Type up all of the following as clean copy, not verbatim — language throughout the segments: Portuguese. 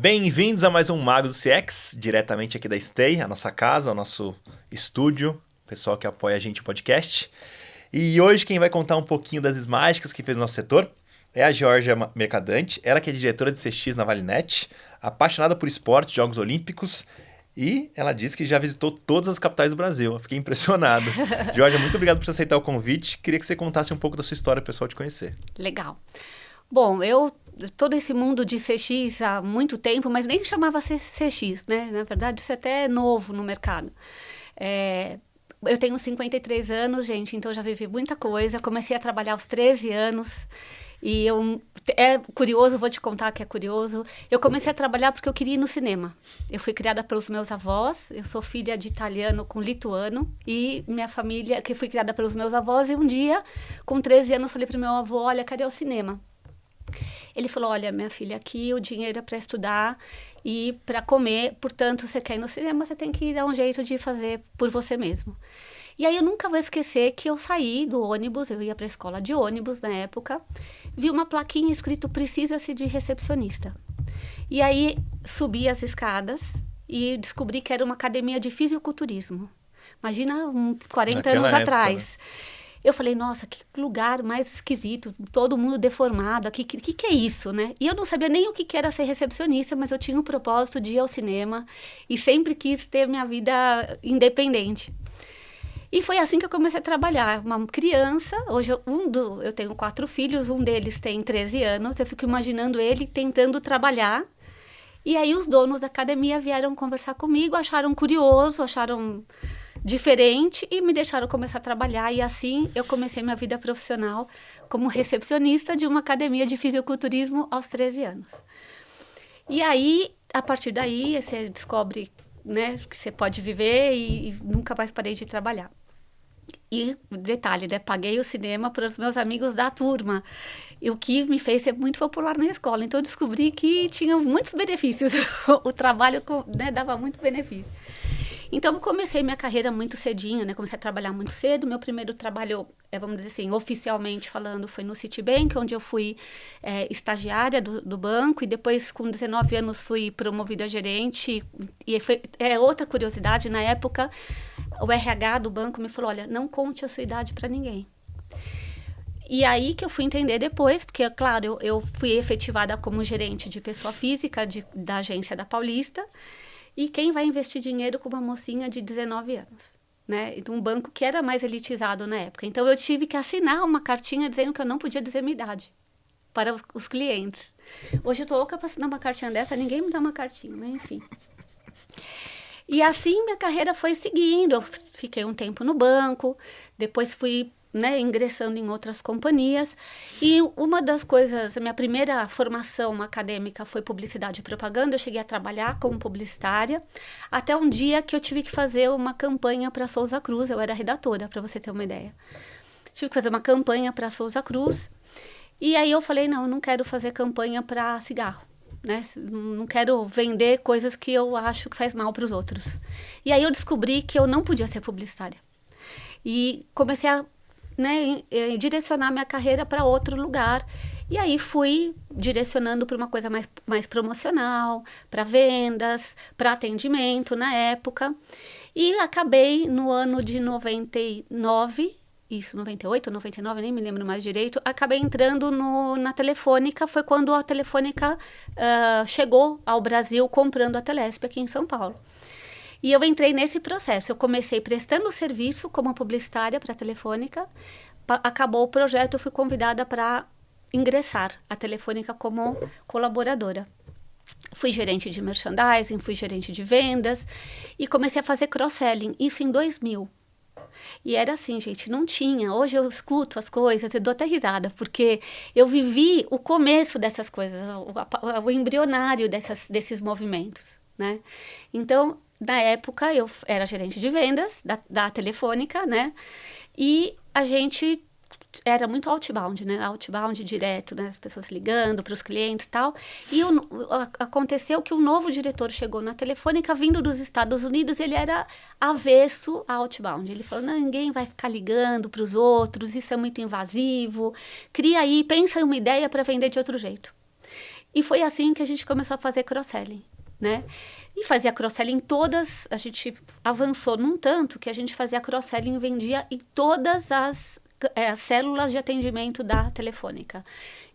Bem-vindos a mais um Magos do CX, diretamente aqui da Stay, a nossa casa, o nosso estúdio, o pessoal que apoia a gente no podcast. E hoje quem vai contar um pouquinho das mágicas que fez o nosso setor é a Georgia Mercadante, ela que é diretora de CX na Valinet, apaixonada por esporte, Jogos Olímpicos, e ela disse que já visitou todas as capitais do Brasil. Eu fiquei impressionado. Georgia, muito obrigado por você aceitar o convite. Queria que você contasse um pouco da sua história, para o pessoal te conhecer. Legal. Bom, todo esse mundo de CX há muito tempo, mas nem chamava CX, né? Na verdade, isso é até novo no mercado. Eu tenho 53 anos, gente, então já vivi muita coisa. Comecei a trabalhar aos 13 anos. E é curioso, vou te contar que é curioso. Eu comecei a trabalhar porque eu queria ir no cinema. Eu fui criada pelos meus avós, eu sou filha de italiano com lituano, e minha família, que fui criada pelos meus avós, e um dia, com 13 anos, falei para o meu avô, olha, cadê o cinema? Ele falou, olha, minha filha, aqui o dinheiro é para estudar e para comer, portanto, você quer ir no cinema, você tem que dar um jeito de fazer por você mesmo. E aí eu nunca vou esquecer que eu saí do ônibus, eu ia para a escola de ônibus na época, vi uma plaquinha escrito precisa-se de recepcionista. E aí subi as escadas e descobri que era uma academia de fisiculturismo. Imagina, 40 Naquela anos época, atrás. Né? Eu falei, nossa, que lugar mais esquisito, todo mundo deformado, que é isso, né? E eu não sabia nem o que era ser recepcionista, mas eu tinha o propósito de ir ao cinema e sempre quis ter minha vida independente. E foi assim que eu comecei a trabalhar. Uma criança, hoje eu tenho 4 filhos, um deles tem 13 anos, eu fico imaginando ele tentando trabalhar. E aí os donos da academia vieram conversar comigo, acharam curioso, acharam diferente e me deixaram começar a trabalhar. E assim eu comecei minha vida profissional como recepcionista de uma academia de fisiculturismo aos 13 anos. E aí, a partir daí, você descobre, né, que você pode viver e nunca mais parei de trabalhar. E detalhe, né, paguei o cinema para os meus amigos da turma, e o que me fez ser muito popular na escola. Então eu descobri que tinha muitos benefícios, o trabalho, né, dava muito benefício. Então eu comecei minha carreira muito cedinho, né, comecei a trabalhar muito cedo. Meu primeiro trabalho, vamos dizer assim, oficialmente falando, foi no Citibank, onde eu fui estagiária do banco, e depois com 19 anos fui promovida a gerente. E outra curiosidade, na época o RH do banco me falou, olha, não conte a sua idade para ninguém. E aí que eu fui entender depois, porque, claro, eu fui efetivada como gerente de pessoa física da agência da Paulista, e quem vai investir dinheiro com uma mocinha de 19 anos, né? Um banco que era mais elitizado na época. Então, eu tive que assinar uma cartinha dizendo que eu não podia dizer minha idade para os clientes. Hoje eu tô louca para assinar uma cartinha dessa, ninguém me dá uma cartinha, mas enfim. E assim minha carreira foi seguindo. Eu fiquei um tempo no banco, depois fui, né, ingressando em outras companhias. E uma das coisas, a minha primeira formação acadêmica foi publicidade e propaganda. Eu cheguei a trabalhar como publicitária, até um dia que eu tive que fazer uma campanha para Souza Cruz. Eu era redatora, para você ter uma ideia. Tive que fazer uma campanha para Souza Cruz. E aí eu falei, não, eu não quero fazer campanha para cigarro. Né? Não quero vender coisas que eu acho que faz mal para os outros. E aí eu descobri que eu não podia ser publicitária. E comecei a, né, direcionar minha carreira para outro lugar. E aí fui direcionando para uma coisa mais promocional, para vendas, para atendimento na época. E acabei no ano de 99... Isso, 98, 99, nem me lembro mais direito, acabei entrando na Telefônica. Foi quando a Telefônica chegou ao Brasil comprando a Telesp aqui em São Paulo. E eu entrei nesse processo. Eu comecei prestando serviço como publicitária para a Telefônica. Acabou o projeto, eu fui convidada para ingressar à Telefônica como colaboradora. Fui gerente de merchandising, fui gerente de vendas e comecei a fazer cross-selling, isso em 2000. E era assim, gente, não tinha. Hoje eu escuto as coisas, eu dou até risada, porque eu vivi o começo dessas coisas, o embrionário desses movimentos, né? Então, na época, eu era gerente de vendas da Telefônica, né? E a gente era muito outbound, né? Outbound direto, né? As pessoas ligando para os clientes e tal. E aconteceu que um novo diretor chegou na Telefônica, vindo dos Estados Unidos. Ele era avesso a outbound. Ele falou, não, ninguém vai ficar ligando para os outros, isso é muito invasivo. Cria aí, pensa em uma ideia para vender de outro jeito. E foi assim que a gente começou a fazer cross-selling, né? E fazia cross-selling em todas, a gente avançou num tanto que a gente fazia cross-selling e vendia em todas as células de atendimento da Telefônica.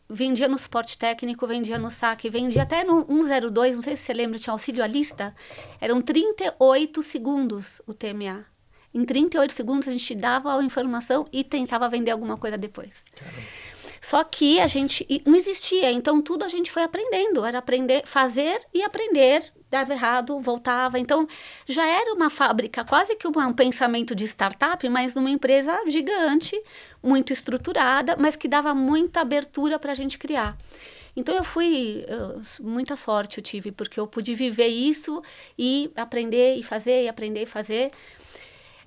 Vendia no suporte técnico, vendia no saque, vendia até no 102, não sei se você lembra, tinha auxílio à lista, eram 38 segundos o TMA. Em 38 segundos a gente dava a informação e tentava vender alguma coisa depois. Caramba. Só que a gente não existia, então tudo a gente foi aprendendo, era aprender, fazer e aprender, dava errado, voltava. Então já era uma fábrica, quase que um pensamento de startup, mas numa empresa gigante, muito estruturada, mas que dava muita abertura para a gente criar. Então muita sorte eu tive, porque eu pude viver isso aprender e fazer, e aprender e fazer.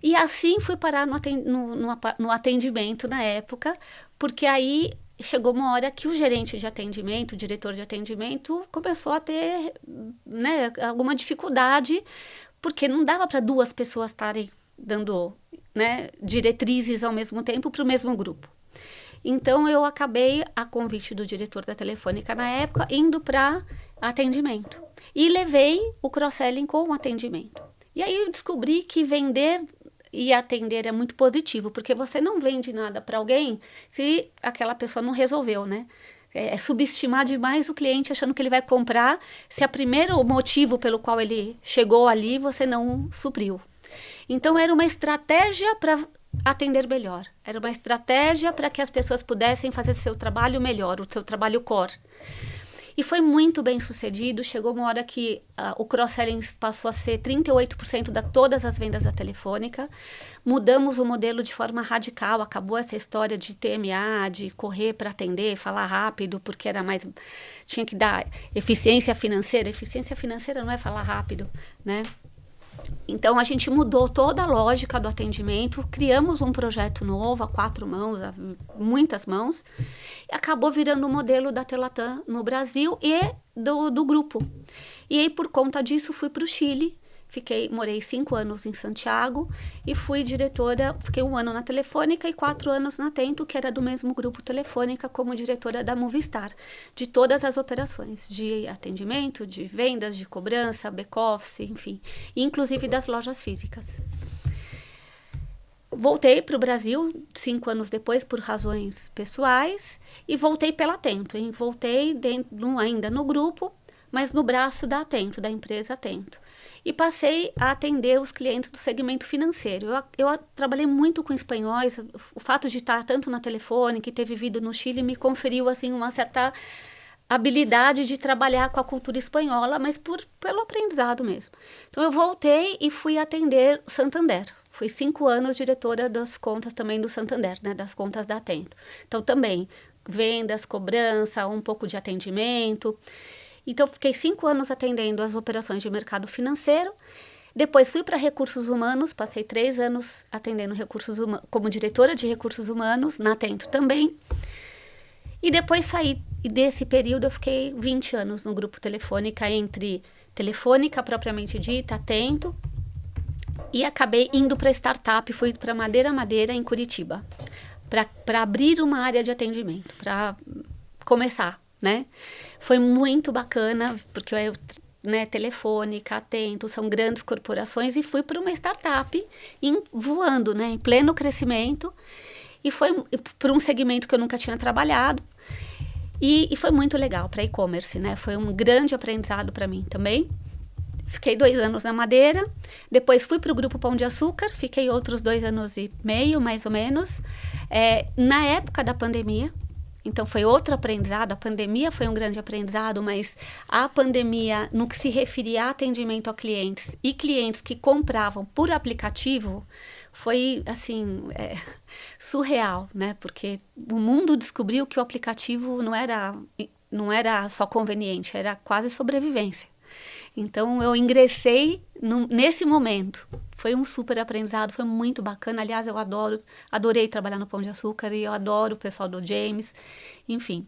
E assim fui parar no atendimento na época, porque aí chegou uma hora que o gerente de atendimento, o diretor de atendimento, começou a ter, né, alguma dificuldade, porque não dava para duas pessoas estarem dando, né, diretrizes ao mesmo tempo para o mesmo grupo. Então, eu acabei, a convite do diretor da Telefônica na época, indo para atendimento. E levei o cross-selling com o atendimento. E aí eu descobri que vender e atender é muito positivo, porque você não vende nada para alguém se aquela pessoa não resolveu, né? É subestimar demais o cliente achando que ele vai comprar se o primeiro motivo pelo qual ele chegou ali você não supriu. Então, era uma estratégia para atender melhor. Era uma estratégia para que as pessoas pudessem fazer seu trabalho melhor, o seu trabalho core. E foi muito bem sucedido. Chegou uma hora que o cross-selling passou a ser 38% de todas as vendas da Telefônica. Mudamos o modelo de forma radical. Acabou essa história de TMA, de correr para atender, falar rápido, porque era mais... Tinha que dar eficiência financeira. Eficiência financeira não é falar rápido, né? Então, a gente mudou toda a lógica do atendimento, criamos um projeto novo, a 4 mãos, a muitas mãos, e acabou virando o modelo da Telatam no Brasil e do grupo. E aí, por conta disso, fui para o Chile, morei 5 anos em Santiago e fui diretora, fiquei 1 ano na Telefônica e 4 anos na Atento, que era do mesmo grupo Telefônica, como diretora da Movistar, de todas as operações, de atendimento, de vendas, de cobrança, back-office, enfim, inclusive das lojas físicas. Voltei para o Brasil 5 anos depois, por razões pessoais, e voltei pela Atento, hein? Voltei ainda no grupo, mas no braço da Atento, da empresa Atento. E passei a atender os clientes do segmento financeiro. Eu trabalhei muito com espanhóis, o fato de estar tanto na Telefônica e ter vivido no Chile me conferiu assim, uma certa habilidade de trabalhar com a cultura espanhola, mas pelo aprendizado mesmo. Então, eu voltei e fui atender o Santander. Fui 5 anos diretora das contas também do Santander, né, das contas da Atento. Então, também, vendas, cobrança, um pouco de atendimento. Então, fiquei 5 anos atendendo as operações de mercado financeiro. Depois fui para recursos humanos, passei 3 anos atendendo recursos humanos, como diretora de recursos humanos, na Atento também. E depois saí, e desse período eu fiquei 20 anos no grupo Telefônica, entre Telefônica propriamente dita, Atento, e acabei indo para startup, fui para Madeira em Curitiba, para abrir uma área de atendimento, para começar, né? Foi muito bacana, porque eu, né, Telefônica, Atento, são grandes corporações, e fui para uma startup voando, né, em pleno crescimento, e foi para um segmento que eu nunca tinha trabalhado, e foi muito legal para e-commerce, né? Foi um grande aprendizado para mim também. Fiquei 2 anos na Madeira, depois fui para o Grupo Pão de Açúcar, fiquei outros 2 anos e meio, mais ou menos, na época da pandemia. Então, foi outro aprendizado. A pandemia foi um grande aprendizado, mas a pandemia, no que se referia a atendimento a clientes e clientes que compravam por aplicativo, foi, assim, surreal, né? Porque o mundo descobriu que o aplicativo não era só conveniente, era quase sobrevivência. Então, eu ingressei nesse momento. Foi um super aprendizado, foi muito bacana. Aliás, eu adorei trabalhar no Pão de Açúcar e eu adoro o pessoal do James, enfim.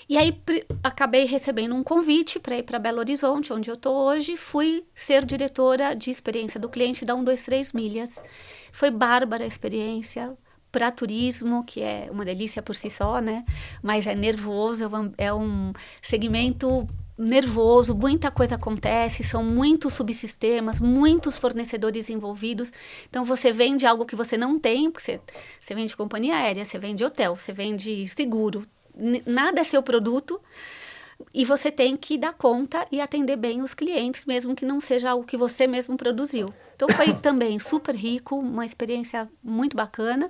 E aí, acabei recebendo um convite para ir para Belo Horizonte, onde eu estou hoje. Fui ser diretora de experiência do cliente da 123 Milhas. Foi bárbara a experiência, para turismo, que é uma delícia por si só, né? Mas é nervoso, é um segmento nervoso, muita coisa acontece, são muitos subsistemas, muitos fornecedores envolvidos. Então, você vende algo que você não tem, porque você vende companhia aérea, você vende hotel, você vende seguro. Nada é seu produto e você tem que dar conta e atender bem os clientes, mesmo que não seja algo que você mesmo produziu. Então, foi também super rico, uma experiência muito bacana.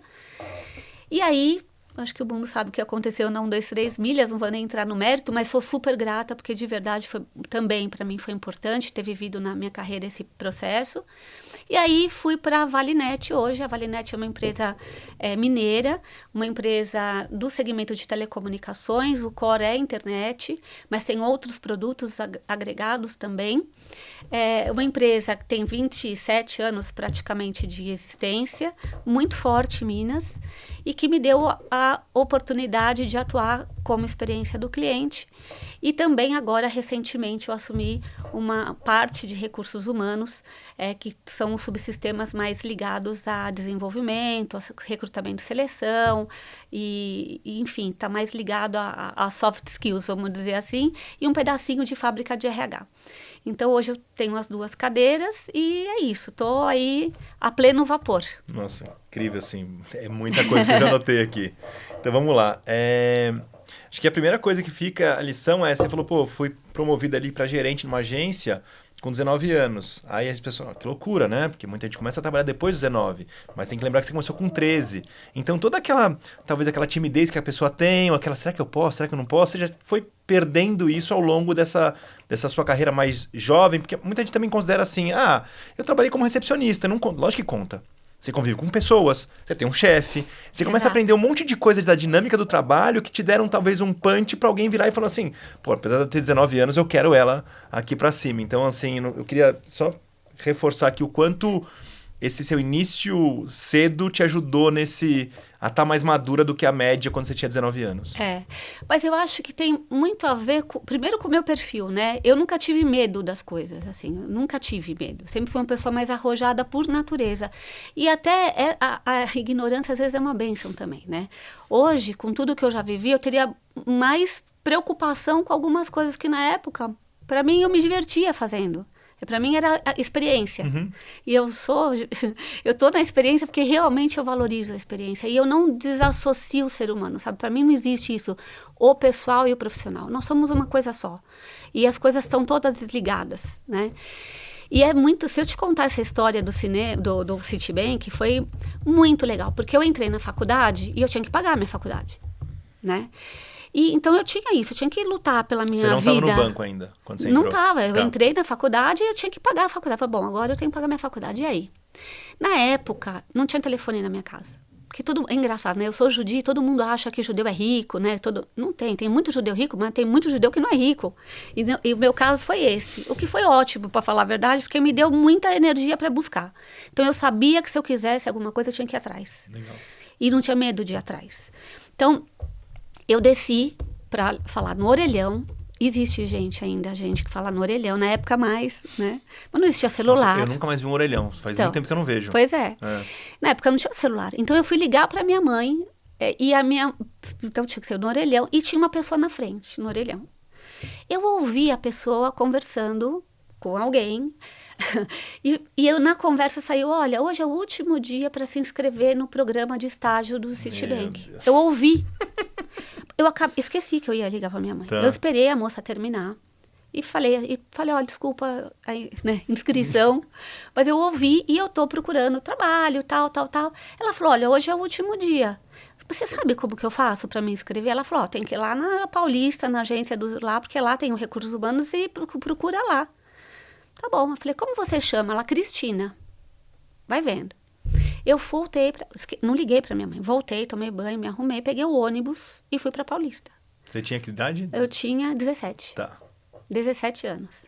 E aí, acho que o mundo sabe o que aconteceu na 123 milhas, não vou nem entrar no mérito, mas sou super grata, porque de verdade também para mim foi importante ter vivido na minha carreira esse processo. E aí fui para a Valinet hoje. A Valinet é uma empresa mineira, uma empresa do segmento de telecomunicações, o core é a internet, mas tem outros produtos agregados também. É uma empresa que tem 27 anos praticamente de existência, muito forte em Minas, e que me deu a oportunidade de atuar como experiência do cliente. E também agora, recentemente, eu assumi uma parte de recursos humanos, que são os subsistemas mais ligados a desenvolvimento, a recrutamento e seleção, e enfim, está mais ligado a soft skills, vamos dizer assim, e um pedacinho de fábrica de RH. Então, hoje eu tenho as 2 cadeiras e é isso. Estou aí a pleno vapor. Nossa, incrível, assim. É muita coisa que eu já anotei aqui. Então, vamos lá. Acho que a primeira coisa que fica a lição é, você falou, pô, fui promovida ali para gerente numa agência com 19 anos. Aí as pessoas, que loucura, né? Porque muita gente começa a trabalhar depois dos 19, mas tem que lembrar que você começou com 13. Então toda aquela, talvez aquela timidez que a pessoa tem, ou aquela, será que eu posso, será que eu não posso? Você já foi perdendo isso ao longo dessa sua carreira mais jovem, porque muita gente também considera assim, eu trabalhei como recepcionista, não, lógico que conta. Você convive com pessoas, você tem um chefe, você começa a aprender um monte de coisa da dinâmica do trabalho que te deram talvez um punch pra alguém virar e falar assim, pô, apesar de eu ter 19 anos, eu quero ela aqui pra cima. Então, assim, eu queria só reforçar aqui o quanto esse seu início cedo te ajudou a estar mais madura do que a média quando você tinha 19 anos. Mas eu acho que tem muito a ver, primeiro com o meu perfil, né? Eu nunca tive medo das coisas, assim, eu nunca tive medo. Sempre fui uma pessoa mais arrojada por natureza. E até a ignorância às vezes é uma bênção também, né? Hoje, com tudo que eu já vivi, eu teria mais preocupação com algumas coisas que na época, para mim, eu me divertia fazendo. Para mim era a experiência. Uhum. E eu tô na experiência porque realmente eu valorizo a experiência. E eu não desassocio o ser humano, sabe? Para mim não existe isso, o pessoal e o profissional. Nós somos uma coisa só. E as coisas estão todas desligadas, né? E é muito... Se eu te contar essa história do Citibank, foi muito legal. Porque eu entrei na faculdade e eu tinha que pagar a minha faculdade, né? E, então eu tinha isso, eu tinha que lutar pela minha vida. Você não estava no banco ainda, quando você entrou? Não estava, eu entrei na faculdade e eu tinha que pagar a faculdade. Eu falei, bom, agora eu tenho que pagar minha faculdade, e aí? Na época, não tinha telefone na minha casa. Porque é engraçado, né? Eu sou judia, todo mundo acha que judeu é rico, né? Não tem muito judeu rico, mas tem muito judeu que não é rico. E o meu caso foi esse. O que foi ótimo, para falar a verdade, porque me deu muita energia para buscar. Então eu sabia que se eu quisesse alguma coisa, eu tinha que ir atrás. Legal. E não tinha medo de ir atrás. Então... eu desci para falar no orelhão. Existe gente que fala no orelhão, na época mais, né? Mas não existia celular. Nossa, eu nunca mais vi um orelhão, faz muito tempo que eu não vejo. Pois é. Na época não tinha celular. Então eu fui ligar para minha mãe, então tinha que ser no orelhão, e tinha uma pessoa na frente, no orelhão. Eu ouvi a pessoa conversando com alguém, e na conversa saiu, olha, hoje é o último dia para se inscrever no programa de estágio do Citibank. Eu ouvi. Eu esqueci que eu ia ligar para minha mãe. Tá. Eu esperei a moça terminar e falei, olha, desculpa, né, inscrição, mas eu ouvi e eu tô procurando trabalho, tal. Ela falou, olha, hoje é o último dia. Você sabe como que eu faço para me inscrever? Ela falou, tem que ir lá na Paulista, na agência lá, porque lá tem o Recursos Humanos e procura lá. Tá bom. Eu falei, como você chama? Ela, Cristina. Vai vendo. Eu voltei, não liguei para minha mãe, voltei, tomei banho, me arrumei, peguei o ônibus e fui para Paulista. Você tinha que idade? Eu tinha 17. Tá. 17 anos.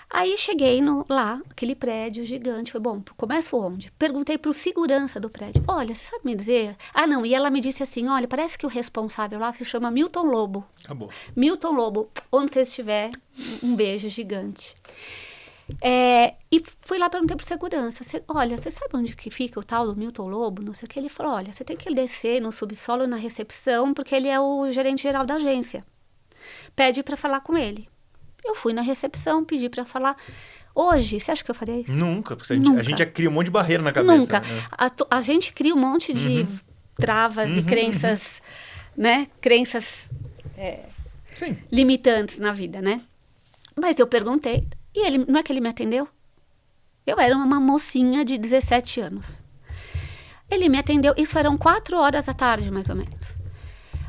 Aí cheguei lá, aquele prédio gigante, falei, bom, começo onde? Perguntei pro segurança do prédio, olha, você sabe me dizer? Não, e ela me disse assim, olha, parece que o responsável lá se chama Milton Lobo. Acabou. Milton Lobo, onde você estiver, um beijo gigante. E fui lá, perguntei pro segurança, olha, você sabe onde que fica o tal do Milton Lobo? Não sei o que. Ele falou, olha, você tem que descer no subsolo na recepção, porque ele é o gerente geral da agência. Pede para falar com ele. Eu fui na recepção, pedi para falar. Hoje, você acha que eu faria isso? Nunca, porque Nunca. A gente já cria um monte de barreira na cabeça. Nunca. Né? A gente cria um monte de travas e crenças, né? Crenças Sim. limitantes na vida, né? Mas eu perguntei, e ele, não é que ele me atendeu? Eu era uma mocinha de 17 anos. Ele me atendeu, isso eram 4 horas da tarde, mais ou menos.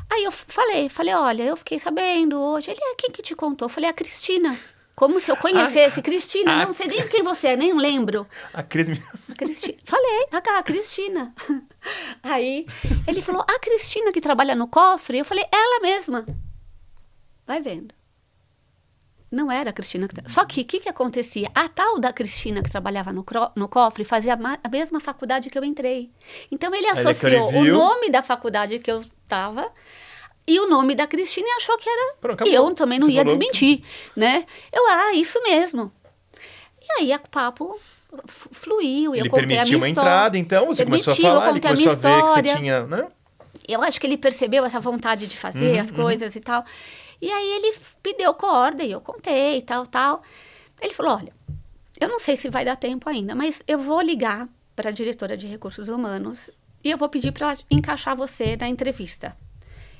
Aí eu falei, olha, eu fiquei sabendo hoje. Ele, quem que te contou? Eu falei, a Cristina. Como se eu conhecesse. Cristina, não sei nem quem você é, nem lembro. A Cris... A Cristina. Falei, a Cristina. Aí ele falou, a Cristina que trabalha no cofre? Eu falei, ela mesma. Vai vendo. Não era a Cristina. Só que o que acontecia? A tal da Cristina que trabalhava no cofre fazia a mesma faculdade que eu entrei. Então ele associou o nome da faculdade que eu estava e o nome da Cristina e achou que era... Pronto, e eu também não ia desmentir, né? Isso mesmo. E aí o papo fluiu. Ele eu contei permitiu uma entrada, então você começou a falar, ele começou a ver que você tinha... Né? Eu acho que ele percebeu essa vontade de fazer as coisas e tal. E aí ele me deu corda e eu contei e tal. Ele falou, olha, eu não sei se vai dar tempo ainda, mas eu vou ligar para a diretora de recursos humanos e eu vou pedir para ela encaixar você na entrevista.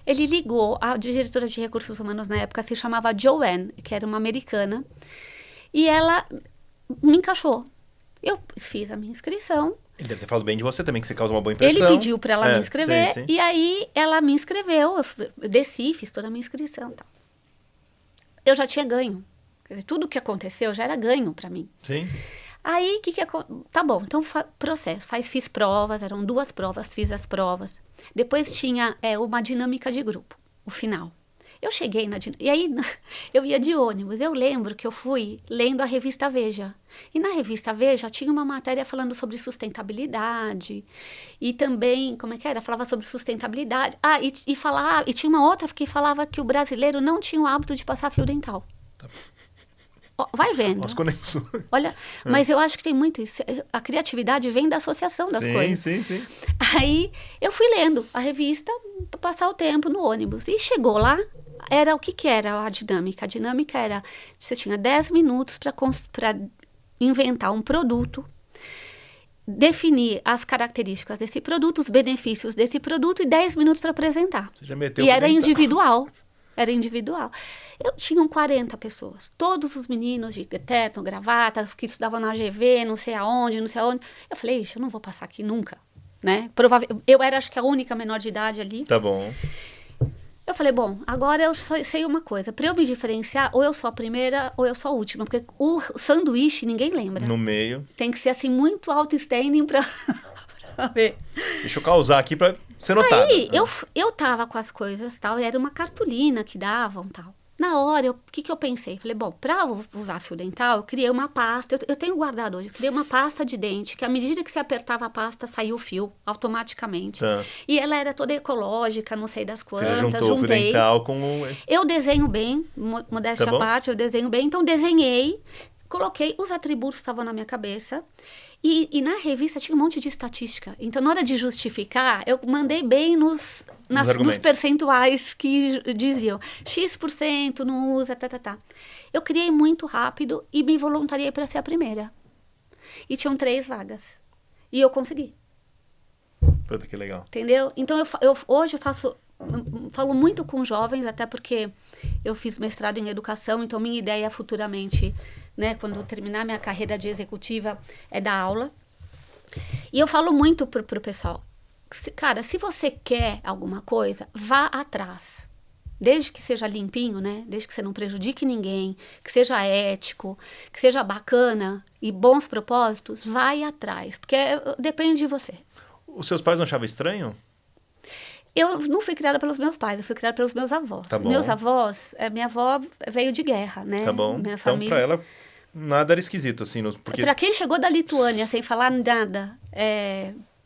Ele ligou, a diretora de recursos humanos na época se chamava Joanne, que era uma americana, e ela me encaixou. Eu fiz a minha inscrição. Ele deve ter falado bem de você também, que você causa uma boa impressão. Ele pediu para ela me inscrever, sim. E aí ela me inscreveu, eu desci, fiz toda a minha inscrição. Tal. Eu já tinha ganho. Quer dizer, tudo que aconteceu já era ganho para mim. Sim. Aí, tá bom, então processo. Fiz provas, eram 2 provas, fiz as provas. Depois tinha uma dinâmica de grupo, o final. Eu cheguei e aí eu ia de ônibus. Eu lembro que eu fui lendo a revista Veja. E na revista Veja tinha uma matéria falando sobre sustentabilidade. E também, como é que era? Falava sobre sustentabilidade. E tinha uma outra que falava que o brasileiro não tinha o hábito de passar fio dental. Tá. Vai vendo. As conexões. Olha, mas eu acho que tem muito isso. A criatividade vem da associação das coisas. Sim. Aí eu fui lendo a revista para passar o tempo no ônibus. E chegou lá, o que era a dinâmica? A dinâmica era, você tinha 10 minutos para inventar um produto, definir as características desse produto, os benefícios desse produto e 10 minutos para apresentar. Você já meteu e era individual. Eu tinha 40 pessoas, todos os meninos de terno, gravata, que estudavam na AGV, não sei aonde. Eu falei, eu não vou passar aqui nunca, né? Eu era, acho que a única menor de idade ali. Tá bom. Eu falei, bom, agora eu sei uma coisa, para eu me diferenciar, ou eu sou a primeira ou eu sou a última, porque o sanduíche ninguém lembra. No meio. Tem que ser assim, muito outstanding para ver. Deixa eu causar aqui para ser notado. Aí, eu tava com as coisas, tal, era uma cartolina que davam, tal. Na hora, o que eu pensei? Falei, bom, para usar fio dental, eu criei uma pasta, eu tenho guardado hoje, eu criei uma pasta de dente, que à medida que você apertava a pasta, saía o fio, automaticamente. Tá. E ela era toda ecológica, não sei das quantas, você juntou o fio dental com Eu desenho bem, modéstia à parte, eu desenho bem, então desenhei, coloquei, os atributos estavam na minha cabeça. E na revista tinha um monte de estatística. Então, na hora de justificar, eu mandei bem nos percentuais que diziam X% não usa, tá. Eu criei muito rápido e me voluntariei para ser a primeira. E tinham 3 vagas. E eu consegui. Puta, que legal. Entendeu? Então, hoje eu falo muito com jovens, até porque eu fiz mestrado em educação, então minha ideia futuramente, né, quando eu terminar minha carreira de executiva, é dar aula. E eu falo muito pro pessoal, cara, se você quer alguma coisa, vá atrás. Desde que seja limpinho, né? Desde que você não prejudique ninguém, que seja ético, que seja bacana e bons propósitos, vai atrás, porque depende de você. Os seus pais não achavam estranho? Eu não fui criada pelos meus pais, eu fui criada pelos meus avós. Tá bom. Meus avós, minha avó veio de guerra, né? Tá bom. Minha então, família... pra ela, nada era esquisito, assim. Porque... Pra quem chegou da Lituânia sem falar nada,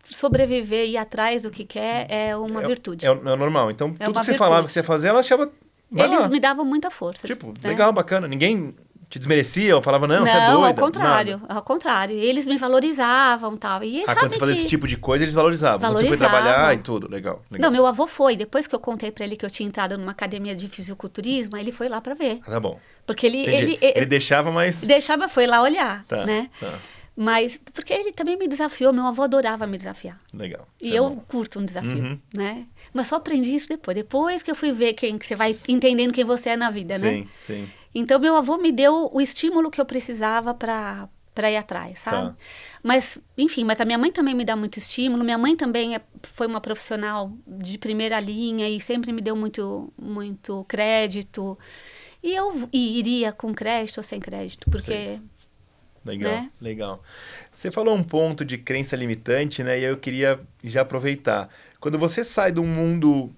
sobreviver e ir atrás do que quer é uma virtude. É normal. Então, tudo que você virtude. falava que você ia fazer, ela achava... Eles me davam muita força. Tipo, né? legal, bacana. Ninguém te desmereciam? Falavam, não, você é Não, doida? ao contrário, Nada. ao contrário. Eles me valorizavam, tal. E sabe Quando você fazia que... esse tipo de coisa, eles valorizavam. Quando você foi trabalhar e tudo, legal. Não, meu avô foi. Depois que eu contei pra ele que eu tinha entrado numa academia de fisiculturismo, aí ele foi lá pra ver. Ah, tá bom. Porque Ele deixava, mas... foi lá olhar, Tá, né? tá. Mas, porque ele também me desafiou, meu avô adorava me desafiar. Legal. E eu curto um desafio, né? Mas só aprendi isso depois que eu fui ver que você vai entendendo quem você é na vida, né? Sim, sim. Então, meu avô me deu o estímulo que eu precisava para ir atrás, sabe? Tá. Mas, enfim, mas a minha mãe também me dá muito estímulo. Minha mãe também foi uma profissional de primeira linha e sempre me deu muito, muito crédito. E eu iria com crédito ou sem crédito, porque... Sim. Legal, né? legal. Você falou um ponto de crença limitante, né? E eu queria já aproveitar. Quando você sai de um mundo...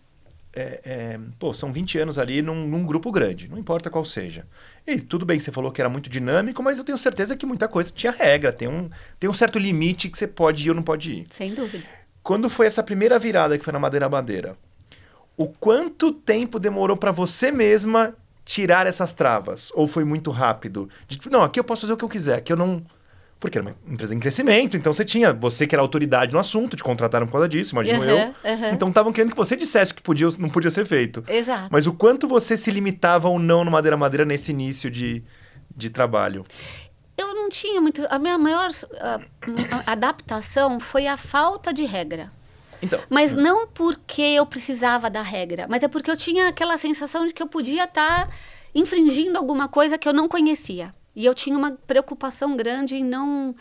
são 20 anos ali num grupo grande, não importa qual seja. E tudo bem que você falou que era muito dinâmico, mas eu tenho certeza que muita coisa tinha regra, tem um certo limite que você pode ir ou não pode ir. Sem dúvida. Quando foi essa primeira virada que foi na Madeira Madeira, o quanto tempo demorou para você mesma tirar essas travas? Ou foi muito rápido? Não, aqui eu posso fazer o que eu quiser, aqui eu não... Porque era uma empresa em crescimento, então você que era autoridade no assunto, te contrataram por causa disso, imagino eu. Então estavam querendo que você dissesse que não podia ser feito. Exato. Mas o quanto você se limitava ou não no Madeira Madeira nesse início de trabalho? Eu não tinha muito... A minha maior adaptação foi a falta de regra. Então, Mas não porque eu precisava da regra, mas é porque eu tinha aquela sensação de que eu podia estar infringindo alguma coisa que eu não conhecia. E eu tinha uma preocupação grande em não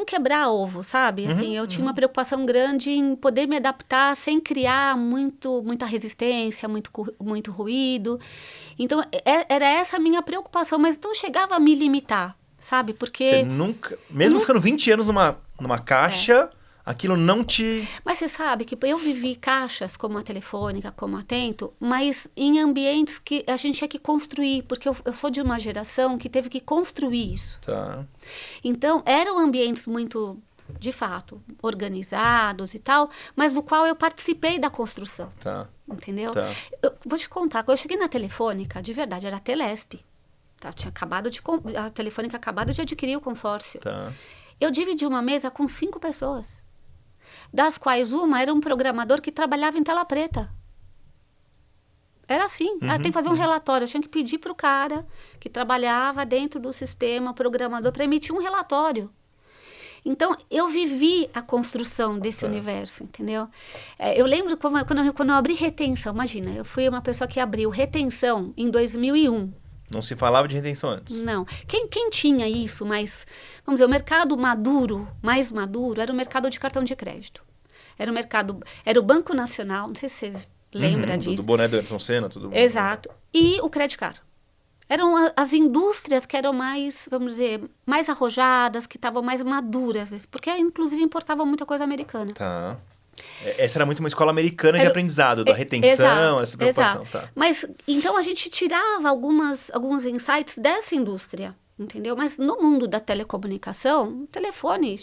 quebrar ovo, sabe? Assim, eu tinha uma preocupação grande em poder me adaptar sem criar muita resistência, muito ruído. Então, era essa a minha preocupação, mas não chegava a me limitar, sabe? Porque... Você nunca... Mesmo ficando 20 anos numa caixa... Aquilo não te... Mas você sabe que eu vivi caixas como a Telefônica, como a Atento, mas em ambientes que a gente tinha que construir, porque eu sou de uma geração que teve que construir isso. Tá. Então, eram ambientes muito, de fato, organizados e tal, mas do qual eu participei da construção. Tá. Entendeu? Tá. Eu vou te contar, quando eu cheguei na Telefônica, de verdade, era a Telesp. Tá? A Telefônica acabado de adquirir o consórcio. Tá. Eu dividi uma mesa com 5 pessoas. Das quais uma era um programador que trabalhava em tela preta. Era assim. Tem que fazer um relatório. Eu tinha que pedir para o cara que trabalhava dentro do sistema, programador, para emitir um relatório. Então, eu vivi a construção desse universo, entendeu? Eu lembro quando eu abri retenção. Imagina, eu fui uma pessoa que abriu retenção em 2001. Não se falava de retenção antes. Não. Quem tinha isso, mas... Vamos dizer, o mercado mais maduro, era o mercado de cartão de crédito. Era o Banco Nacional, não sei se você lembra disso. Do boné do Ayrton Senna, tudo bom. Exato. E o Credit Card. Eram as indústrias que eram mais, vamos dizer, mais arrojadas, que estavam mais maduras. Porque, inclusive, importavam muita coisa americana. Tá. Essa era muito uma escola americana de aprendizado, da retenção, exato, essa preocupação. Exato. Tá. Mas, então, a gente tirava alguns insights dessa indústria, entendeu? Mas no mundo da telecomunicação, o telefone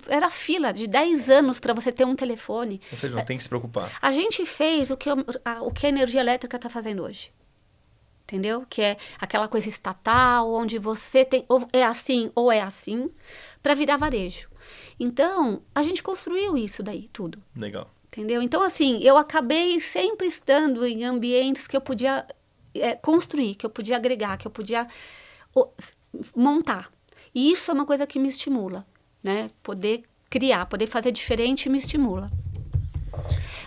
era fila de 10 anos para você ter um telefone. Ou seja, não tem que se preocupar. A gente fez o que a energia elétrica está fazendo hoje. Entendeu? Que é aquela coisa estatal, onde você tem ou é assim, para virar varejo. Então, a gente construiu isso daí, tudo. Legal. Entendeu? Então, assim, eu acabei sempre estando em ambientes que eu podia construir, que eu podia agregar, que eu podia montar. E isso é uma coisa que me estimula, né? Poder criar, poder fazer diferente me estimula.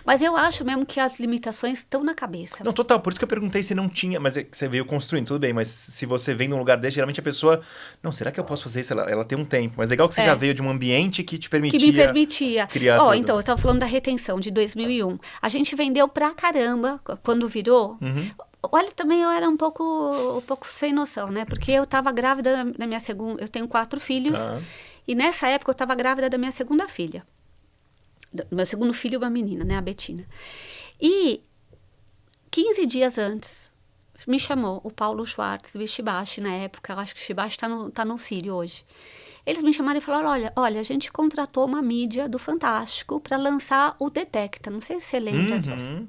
Mas eu acho mesmo que as limitações estão na cabeça. Não, total. Por isso que eu perguntei se não tinha... Mas é que você veio construindo, tudo bem. Mas se você vem num lugar desse, geralmente a pessoa... Não, será que eu posso fazer isso? Ela tem um tempo. Mas legal que você já veio de um ambiente que te permitia... Que me permitia. Criar tudo. Então, eu estava falando da retenção de 2001. A gente vendeu pra caramba quando virou. Olha, também eu era um pouco sem noção, né? Porque eu estava grávida da minha segunda... Eu tenho 4 filhos. Tá. E nessa época eu estava grávida da minha segunda filha. Meu segundo filho, uma menina, né? A Betina. E 15 dias antes, me chamou o Paulo Schwartz, do Shibashi, na época. Eu acho que o Shibashi tá no Sírio hoje. Eles me chamaram e falaram, olha, a gente contratou uma mídia do Fantástico para lançar o Detecta. Não sei se você lembra disso.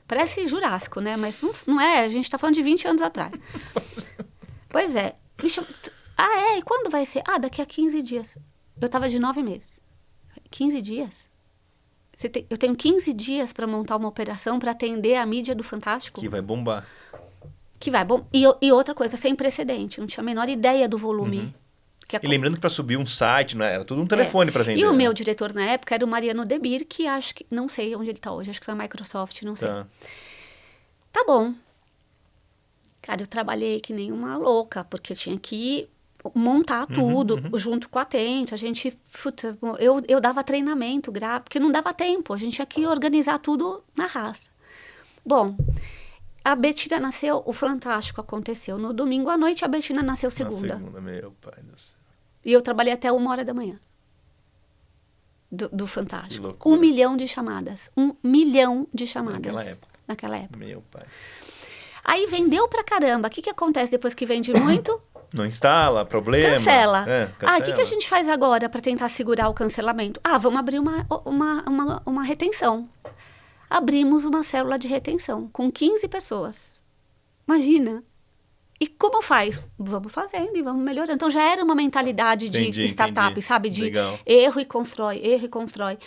Parece Jurássico, né? Mas não é, a gente está falando de 20 anos atrás. Pois é. Me chama, e quando vai ser? Daqui a 15 dias. Eu tava de 9 meses. 15 dias? Eu tenho 15 dias para montar uma operação para atender a mídia do Fantástico. Que vai bombar. Que vai bom. E outra coisa, sem precedente. Não tinha a menor ideia do volume. E lembrando que para subir um site, né, era tudo um telefone para vender. E o meu diretor na época era o Mariano Debir, que acho que... Não sei onde ele tá hoje. Acho que tá na Microsoft, não sei. Tá bom. Cara, eu trabalhei que nem uma louca, porque eu tinha que montar tudo junto com a Atento. A gente... Eu dava treinamento gráfico, porque não dava tempo. A gente tinha que organizar tudo na raça. Bom... A Betina nasceu, o Fantástico aconteceu no domingo à noite, a Betina nasceu segunda. Na segunda, meu pai do céu. E eu trabalhei até 1h da manhã. Do Fantástico. Que loucura. 1 milhão de chamadas. 1 milhão de chamadas. Naquela época. Meu pai. Aí vendeu pra caramba. O que acontece depois que vende muito? Não instala, problema. Cancela. Cancela. O que a gente faz agora para tentar segurar o cancelamento? Vamos abrir uma retenção. Abrimos uma célula de retenção com 15 pessoas. Imagina. E como faz? Vamos fazendo e vamos melhorando. Então já era uma mentalidade de startup, sabe? De erro e constrói, erro e constrói.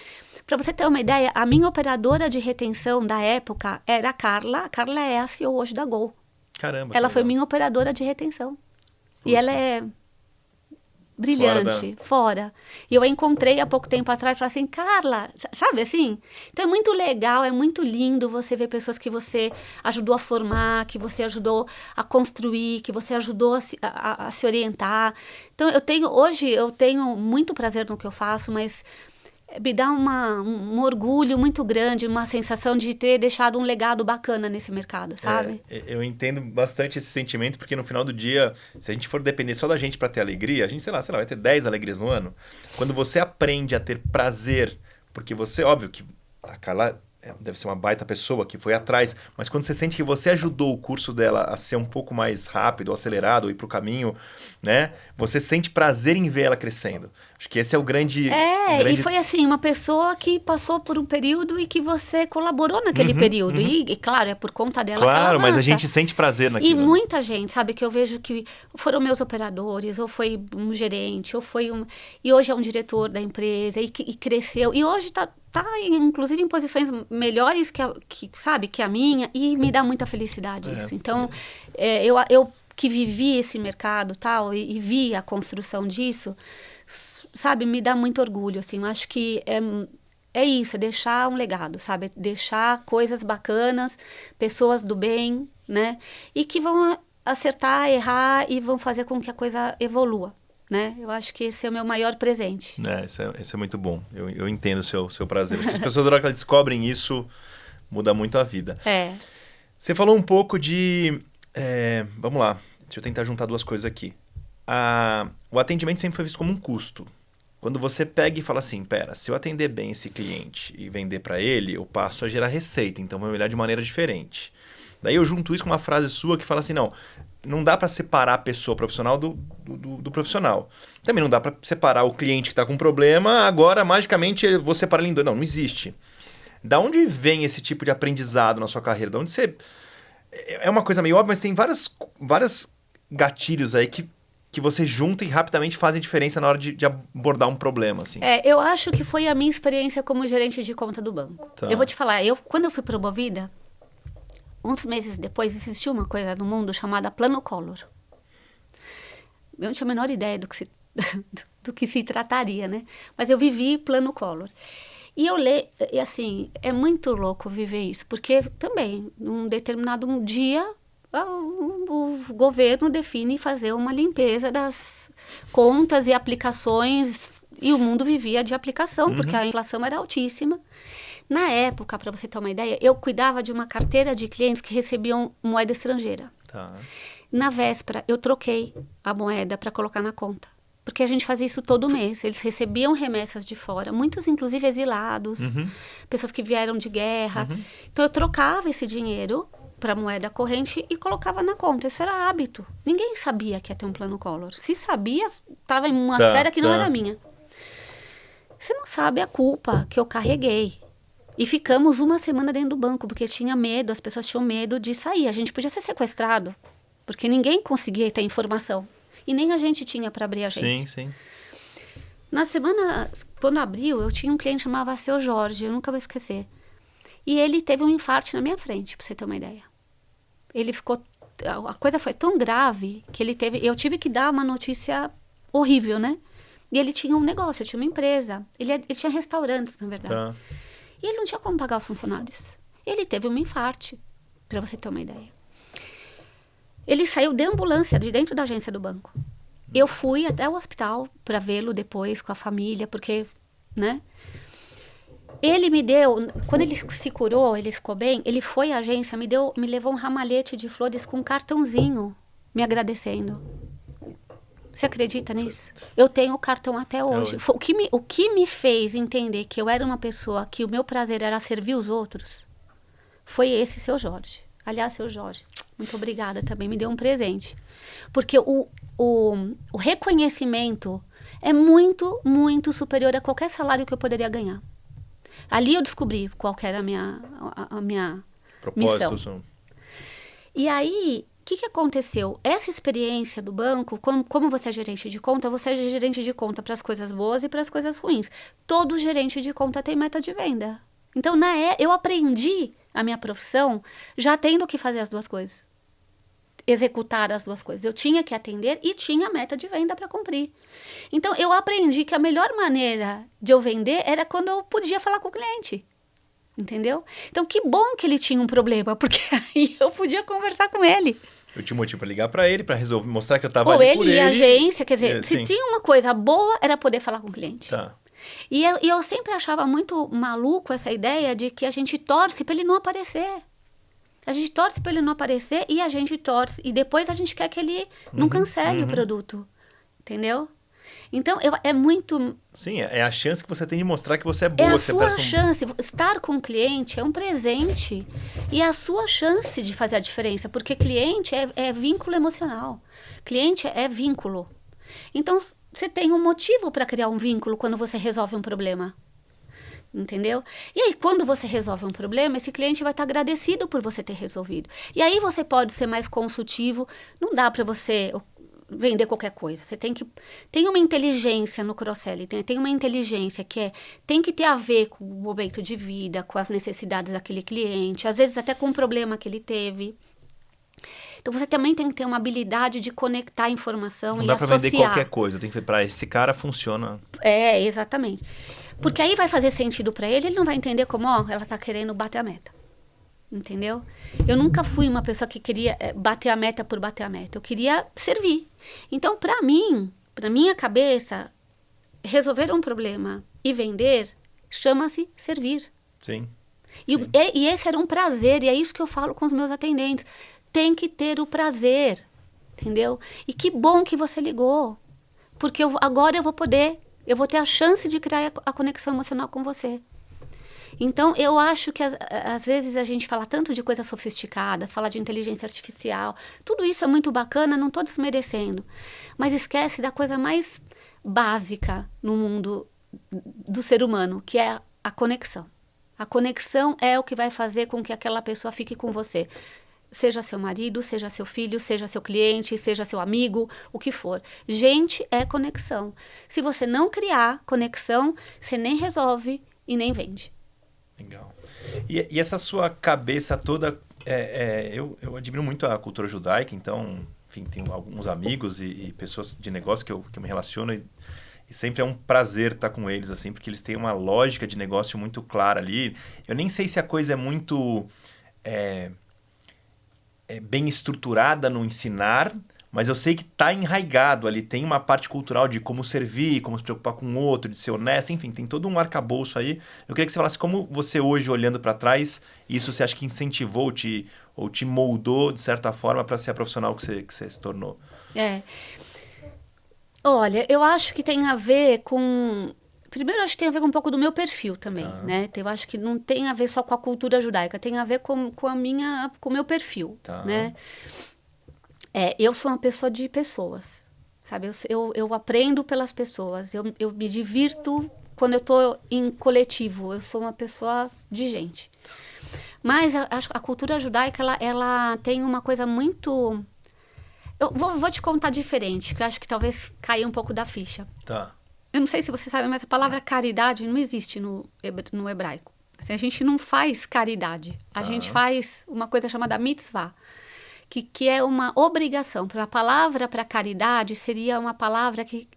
Para você ter uma ideia, a minha operadora de retenção da época era a Carla. A Carla é a CEO hoje da Gol. Caramba. Ela foi minha operadora de retenção. Puxa. E ela é brilhante, fora. E eu a encontrei há pouco tempo atrás e falei assim, Carla, sabe assim? Então é muito legal, é muito lindo você ver pessoas que você ajudou a formar, que você ajudou a construir, que você ajudou a se orientar. Então hoje eu tenho muito prazer no que eu faço, mas me dá um orgulho muito grande, uma sensação de ter deixado um legado bacana nesse mercado, sabe? Eu entendo bastante esse sentimento, porque no final do dia, se a gente for depender só da gente para ter alegria, a gente, sei lá, vai ter 10 alegrias no ano. Quando você aprende a ter prazer, porque você, óbvio que a Carla deve ser uma baita pessoa que foi atrás, mas quando você sente que você ajudou o curso dela a ser um pouco mais rápido, acelerado, ou ir para o caminho, né? Você sente prazer em ver ela crescendo. Acho que esse é o grande... E foi assim, uma pessoa que passou por um período e que você colaborou naquele período. E, claro, é por conta dela que ela Claro, mas avança. a gente sente prazer naquilo. E muita gente, sabe, que eu vejo que foram meus operadores, ou foi um gerente, ou foi e hoje é um diretor da empresa, e cresceu. E hoje tá inclusive em posições melhores que a minha, e me dá muita felicidade isso. Então, eu que vivi esse mercado tal, e vi a construção disso, sabe, me dá muito orgulho, assim. Eu acho que é isso, é deixar um legado, sabe? Deixar coisas bacanas, pessoas do bem, né? E que vão acertar, errar e vão fazer com que a coisa evolua, né? Eu acho que esse é o meu maior presente. Isso é muito bom. Eu entendo o seu prazer. Acho que as pessoas, na hora que elas descobrem isso, muda muito a vida. Você falou um pouco de... vamos lá, deixa eu tentar juntar duas coisas aqui. O atendimento sempre foi visto como um custo. Quando você pega e fala assim, se eu atender bem esse cliente e vender para ele, eu passo a gerar receita, então vou olhar de maneira diferente. Daí eu junto isso com uma frase sua que fala assim, não dá para separar a pessoa profissional do profissional. Também não dá para separar o cliente que está com problema, agora magicamente eu vou separar ele em dois. Não existe. Da onde vem esse tipo de aprendizado na sua carreira? Da onde você... É uma coisa meio óbvia, mas tem vários gatilhos aí que você junta e rapidamente fazem diferença na hora de abordar um problema, assim. Eu acho que foi a minha experiência como gerente de conta do banco. Tá. Eu vou te falar, quando eu fui promovida, uns meses depois, existiu uma coisa no mundo chamada Plano Collor. Eu não tinha a menor ideia do que se trataria, né? Mas eu vivi Plano Collor. E assim, é muito louco viver isso, porque também, num determinado dia, o governo define fazer uma limpeza das contas e aplicações, e o mundo vivia de aplicação, porque a inflação era altíssima. Na época, para você ter uma ideia, eu cuidava de uma carteira de clientes que recebiam moeda estrangeira. Tá. Na véspera, eu troquei a moeda para colocar na conta. Porque a gente fazia isso todo mês. Eles recebiam remessas de fora, muitos inclusive exilados, pessoas que vieram de guerra. Então eu trocava esse dinheiro para moeda corrente e colocava na conta. Isso era hábito. Ninguém sabia que ia ter um plano Collor. Se sabia, estava em uma esfera que não era minha. Você não sabe a culpa que eu carreguei. E ficamos uma semana dentro do banco, porque tinha medo, as pessoas tinham medo de sair. A gente podia ser sequestrado, porque ninguém conseguia ter informação. E nem a gente tinha para abrir a agência. Sim. Na semana, quando abriu, eu tinha um cliente que chamava Seu Jorge, eu nunca vou esquecer. E ele teve um infarto na minha frente, para você ter uma ideia. Ele ficou... A coisa foi tão grave que ele teve... Eu tive que dar uma notícia horrível, né? E ele tinha um negócio, ele tinha uma empresa. Ele tinha restaurantes, na verdade. Tá. E ele não tinha como pagar os funcionários. Ele teve um infarto, para você ter uma ideia. Ele saiu de ambulância, de dentro da agência do banco. Eu fui até o hospital para vê-lo depois com a família, porque, né? Ele me deu, quando ele se curou, ele ficou bem, ele foi à agência, me levou um ramalhete de flores com um cartãozinho me agradecendo. Você acredita nisso? Eu tenho o cartão até hoje. O que me fez entender que eu era uma pessoa que o meu prazer era servir os outros foi esse Seu Jorge. Aliás, Seu Jorge, muito obrigada também, me deu um presente. Porque o reconhecimento é muito, muito superior a qualquer salário que eu poderia ganhar. Ali eu descobri qual que era a minha missão. E aí, o que aconteceu? Essa experiência do banco, como você é gerente de conta, você é gerente de conta para as coisas boas e para as coisas ruins. Todo gerente de conta tem meta de venda. Então, eu aprendi a minha profissão já tendo que fazer as duas coisas. Executar as duas coisas. Eu tinha que atender e tinha meta de venda para cumprir. Então, eu aprendi que a melhor maneira de eu vender era quando eu podia falar com o cliente. Entendeu? Então, que bom que ele tinha um problema, porque aí eu podia conversar com ele. Eu tinha motivo para ligar para ele, para resolver, mostrar que eu estava ali por ele. Ou ele e a agência, quer dizer, se tinha uma coisa boa, era poder falar com o cliente. Tá. E eu sempre achava muito maluco essa ideia de que a gente torce para ele não aparecer. A gente torce para ele não aparecer e a gente torce. E depois a gente quer que ele não cancele o produto. Entendeu? Então, é muito... Sim, é a chance que você tem de mostrar que você é boa. É a sua chance. Estar com o cliente é um presente. E é a sua chance de fazer a diferença. Porque cliente é vínculo emocional. Cliente é vínculo. Então, você tem um motivo para criar um vínculo quando você resolve um problema. Entendeu? E aí, quando você resolve um problema, esse cliente vai estar agradecido por você ter resolvido. E aí você pode ser mais consultivo. Não dá para você vender qualquer coisa. Você tem uma inteligência no cross-selling. Tem uma inteligência que tem que ter a ver com o momento de vida, com as necessidades daquele cliente, às vezes até com o problema que ele teve. Então, você também tem que ter uma habilidade de conectar a informação e associar. Não dá para vender qualquer coisa. Tem que ver para esse cara funciona. Exatamente. Porque aí vai fazer sentido para ele não vai entender como, ela está querendo bater a meta. Entendeu? Eu nunca fui uma pessoa que queria bater a meta por bater a meta. Eu queria servir. Então, para mim, para minha cabeça, resolver um problema e vender chama-se servir. Sim. E esse era um prazer, e é isso que eu falo com os meus atendentes. Tem que ter o prazer, entendeu? E que bom que você ligou. Porque agora eu vou ter a chance de criar a conexão emocional com você. Então, eu acho que às vezes a gente fala tanto de coisas sofisticadas, fala de inteligência artificial, tudo isso é muito bacana, não estou desmerecendo, mas esquece da coisa mais básica no mundo do ser humano, que é a conexão. A conexão é o que vai fazer com que aquela pessoa fique com você. Seja seu marido, seja seu filho, seja seu cliente, seja seu amigo, o que for. Gente, é conexão. Se você não criar conexão, você nem resolve e nem vende. Legal. E essa sua cabeça toda, eu admiro muito a cultura judaica, então, enfim, tenho alguns amigos e pessoas de negócio que eu me relaciono e sempre é um prazer estar com eles, assim, porque eles têm uma lógica de negócio muito clara ali. Eu nem sei se a coisa é muito bem estruturada no ensinar, mas eu sei que está enraigado ali, tem uma parte cultural de como servir, como se preocupar com o outro, de ser honesto, enfim, tem todo um arcabouço aí. Eu queria que você falasse como você hoje, olhando para trás, isso você acha que incentivou ou te moldou, de certa forma, para ser a profissional que você se tornou? Olha, eu acho que tem a ver com... Primeiro, acho que tem a ver com um pouco do meu perfil também, né? Eu acho que não tem a ver só com a cultura judaica, tem a ver com o meu perfil, né? Eu sou uma pessoa de pessoas, sabe? Eu aprendo pelas pessoas, eu me divirto quando eu estou em coletivo, eu sou uma pessoa de gente. Mas a cultura judaica, ela tem uma coisa muito Eu vou te contar diferente, que eu acho que talvez caia um pouco da ficha. Tá. Eu não sei se você sabe, mas a palavra caridade não existe no hebraico. Assim, a gente não faz caridade. A gente faz uma coisa chamada mitzvah, que é uma obrigação. A palavra para caridade seria uma palavra que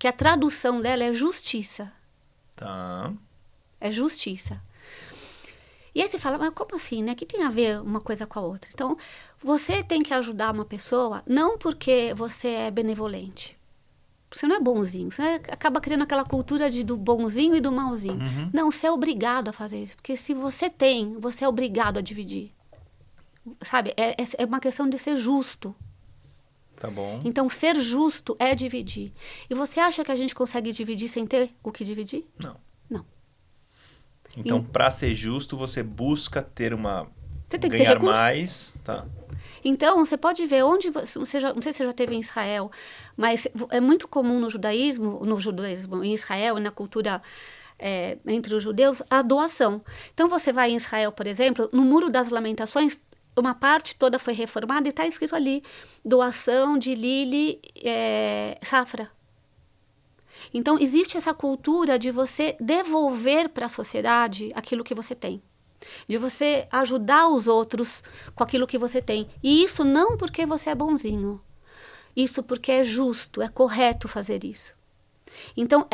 a tradução dela é justiça. Tá. É justiça. E aí você fala, mas como assim, né? O que tem a ver uma coisa com a outra? Então, você tem que ajudar uma pessoa não porque você é benevolente. Você não é bonzinho. Você acaba criando aquela cultura do bonzinho e do malzinho. Não, você é obrigado a fazer isso. Porque se você tem, você é obrigado a dividir. Sabe? É uma questão de ser justo. Tá bom. Então, ser justo é dividir. E você acha que a gente consegue dividir sem ter o que dividir? Não. Não. Então, para ser justo, você busca ter Você tem que ter ganhar recurso. mais. Tá. Então, você pode ver onde não sei se você já esteve em Israel, mas é muito comum no judaísmo, em Israel e na cultura entre os judeus, a doação. Então, você vai em Israel, por exemplo, no Muro das Lamentações, uma parte toda foi reformada e está escrito ali, doação de Lili Safra. Então, existe essa cultura de você devolver para a sociedade aquilo que você tem. De você ajudar os outros com aquilo que você tem. E isso não porque você é bonzinho. Isso porque é justo, é correto fazer isso. Então,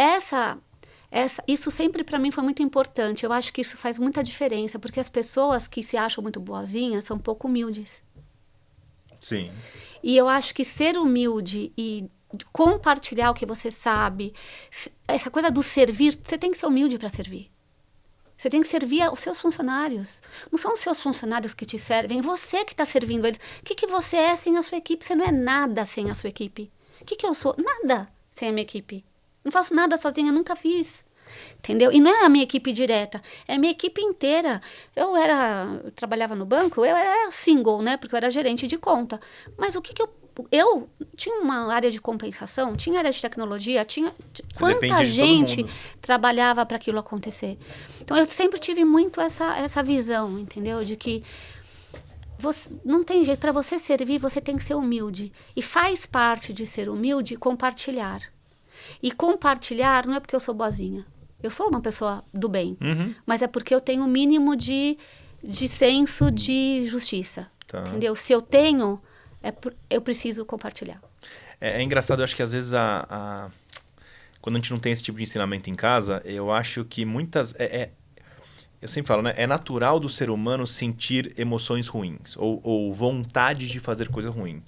isso sempre para mim foi muito importante. Eu acho que isso faz muita diferença, porque as pessoas que se acham muito boazinhas são pouco humildes. Sim. E eu acho que ser humilde e compartilhar o que você sabe, essa coisa do servir, você tem que ser humilde para servir. Você tem que servir aos seus funcionários. Não são os seus funcionários que te servem, você que está servindo eles. O que você é sem a sua equipe? Você não é nada sem a sua equipe. O que eu sou? Nada sem a minha equipe. Não faço nada sozinha, nunca fiz. Entendeu? E não é a minha equipe direta, é a minha equipe inteira. Eu trabalhava no banco, eu era single, né? Porque eu era gerente de conta. Mas o que eu tinha uma área de compensação, tinha área de tecnologia, quanta gente trabalhava para aquilo acontecer. Então, eu sempre tive muito essa visão, entendeu? De que não tem jeito, para você servir, você tem que ser humilde. E faz parte de ser humilde compartilhar. E compartilhar não é porque eu sou boazinha. Eu sou uma pessoa do bem, mas é porque eu tenho o mínimo de senso de justiça. Tá. Entendeu? Se eu tenho... eu preciso compartilhar. É engraçado, eu acho que às vezes quando a gente não tem esse tipo de ensinamento em casa, eu acho que muitas... eu sempre falo, né? É natural do ser humano sentir emoções ruins ou vontade de fazer coisa ruim.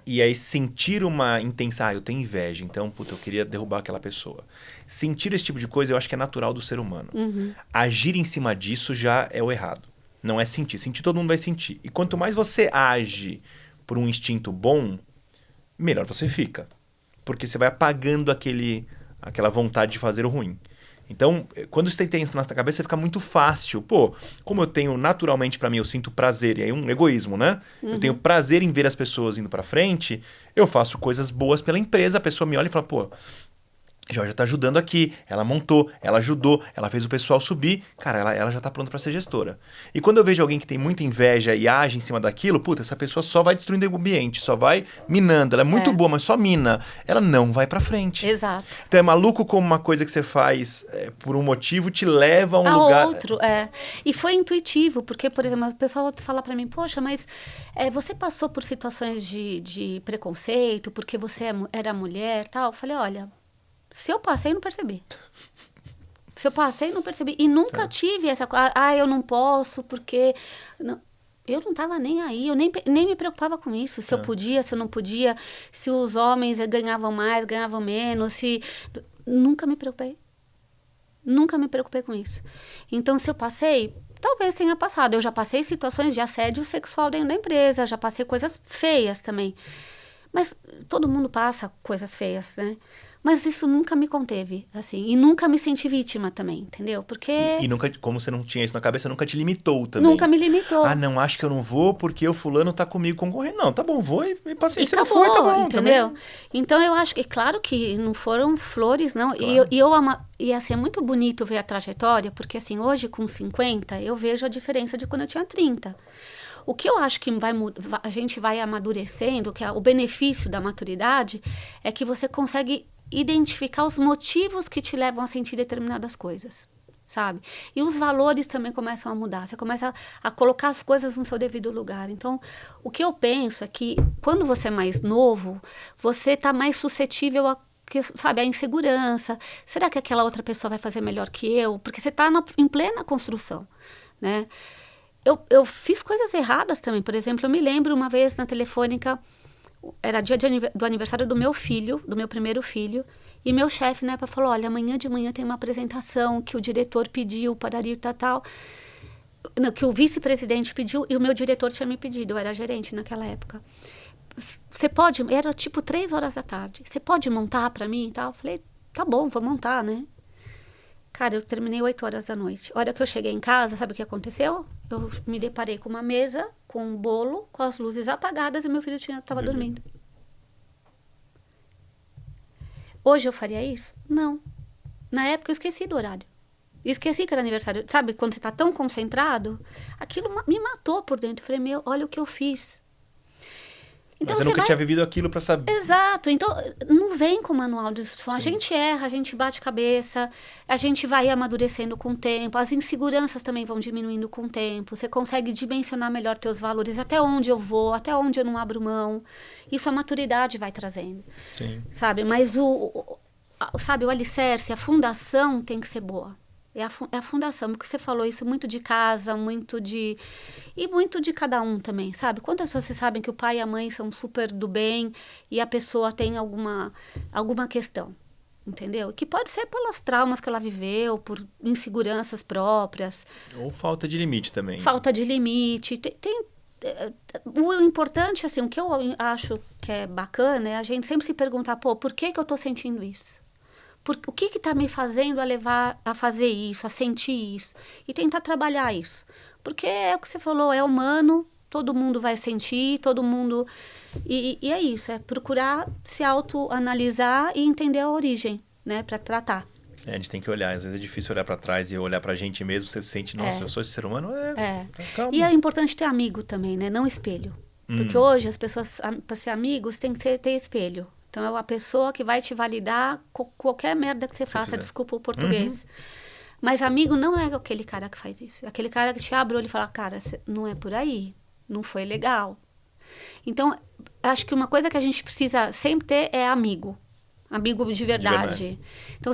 E aí sentir uma intensa... eu tenho inveja, então, eu queria derrubar aquela pessoa. Sentir esse tipo de coisa eu acho que é natural do ser humano. Agir em cima disso já é o errado. Não é sentir. Sentir todo mundo vai sentir. E quanto mais você age por um instinto bom, melhor você fica. Porque você vai apagando aquela vontade de fazer o ruim. Então, quando você tem isso na sua cabeça, fica muito fácil. Pô, como eu tenho naturalmente pra mim, eu sinto prazer, e aí um egoísmo, né? Eu tenho prazer em ver as pessoas indo pra frente, eu faço coisas boas pela empresa, a pessoa me olha e fala, pô, Georgia tá ajudando aqui, ela montou, ela ajudou, ela fez o pessoal subir, cara, ela já tá pronta para ser gestora. E quando eu vejo alguém que tem muita inveja e age em cima daquilo, puta, essa pessoa só vai destruindo o ambiente, só vai minando, ela é muito boa, mas só mina, ela não vai para frente. Exato. Então é maluco como uma coisa que você faz por um motivo te leva a um lugar... outro, E foi intuitivo, porque, por exemplo, o pessoal fala para mim, poxa, mas você passou por situações de preconceito, porque você era mulher e tal? Eu falei, olha... Se eu passei, não percebi. E nunca tive essa coisa. Eu não posso, porque... Não, eu não estava nem aí. Eu nem me preocupava com isso. Se eu podia, se eu não podia. Se os homens ganhavam mais, ganhavam menos. Nunca me preocupei. Nunca me preocupei com isso. Então, se eu passei... Talvez tenha passado. Eu já passei situações de assédio sexual dentro da empresa. Já passei coisas feias também. Mas todo mundo passa coisas feias, né? Mas isso nunca me conteve, assim. E nunca me senti vítima também, entendeu? Porque... E nunca, como você não tinha isso na cabeça, nunca te limitou também. Nunca me limitou. Não, acho que eu não vou porque o fulano tá comigo concorrendo. Não, tá bom, vou e passei. Se acabou, não foi, tá bom. Entendeu? Também. Então, eu acho que, claro que não foram flores, não. Claro. E assim, é muito bonito ver a trajetória, porque assim, hoje com 50, eu vejo a diferença de quando eu tinha 30. O que eu acho que a gente vai amadurecendo, que é o benefício da maturidade, é que você consegue identificar os motivos que te levam a sentir determinadas coisas, sabe? E os valores também começam a mudar. Você começa a colocar as coisas no seu devido lugar. Então, o que eu penso é que quando você é mais novo, você está mais suscetível sabe, a insegurança. Será que aquela outra pessoa vai fazer melhor que eu? Porque você está em plena construção, né? Eu fiz coisas erradas também. Por exemplo, eu me lembro uma vez na Telefônica, era dia do aniversário do meu filho, do meu primeiro filho, e meu chefe na época falou, olha, amanhã de manhã tem uma apresentação que o diretor pediu para ir tal, que o vice-presidente pediu e o meu diretor tinha me pedido, eu era gerente naquela época. Você pode, era tipo 3 horas da tarde, você pode montar para mim e tal? Eu falei, tá bom, vou montar, né? Cara, eu terminei 8 horas da noite. A hora que eu cheguei em casa, sabe o que aconteceu? Eu me deparei com uma mesa, com um bolo, com as luzes apagadas e meu filho estava dormindo. Hoje eu faria isso? Não. Na época eu esqueci do horário. Esqueci que era aniversário. Sabe, quando você está tão concentrado, aquilo me matou por dentro. Eu falei, meu, olha o que eu fiz. Então, mas você nunca tinha vivido aquilo para saber. Exato. Então, não vem com manual de instrução. Sim. A gente erra, a gente bate cabeça, a gente vai amadurecendo com o tempo. As inseguranças também vão diminuindo com o tempo. Você consegue dimensionar melhor teus valores. Até onde eu vou, até onde eu não abro mão. Isso a maturidade vai trazendo. Sim. Sabe? Mas sabe, o alicerce, a fundação tem que ser boa. É a fundação, porque você falou isso muito de casa, muito de cada um também, sabe? Quantas pessoas sabem que o pai e a mãe são super do bem e a pessoa tem alguma questão, entendeu? Que pode ser pelos traumas que ela viveu, por inseguranças próprias. Ou falta de limite também. Falta de limite. O importante, assim, o que eu acho que é bacana é a gente sempre se perguntar, por que eu tô sentindo isso? O que está me fazendo a levar a fazer isso, a sentir isso? E tentar trabalhar isso. Porque é o que você falou, é humano, todo mundo vai sentir, todo mundo... E é isso, é procurar se autoanalisar e entender a origem, né, para tratar. A gente tem que olhar, às vezes é difícil olhar para trás e olhar para a gente mesmo, você se sente, nossa, eu sou esse ser humano, calma. E é importante ter amigo também, né, não espelho. Porque hoje as pessoas, para ser amigos, tem que ter espelho. Então, é a pessoa que vai te validar qualquer merda que você faça, desculpa o português. Mas amigo não é aquele cara que faz isso. É aquele cara que te abre o olho e fala, cara, não é por aí, não foi legal. Então, acho que uma coisa que a gente precisa sempre ter é amigo. Amigo de verdade. Então,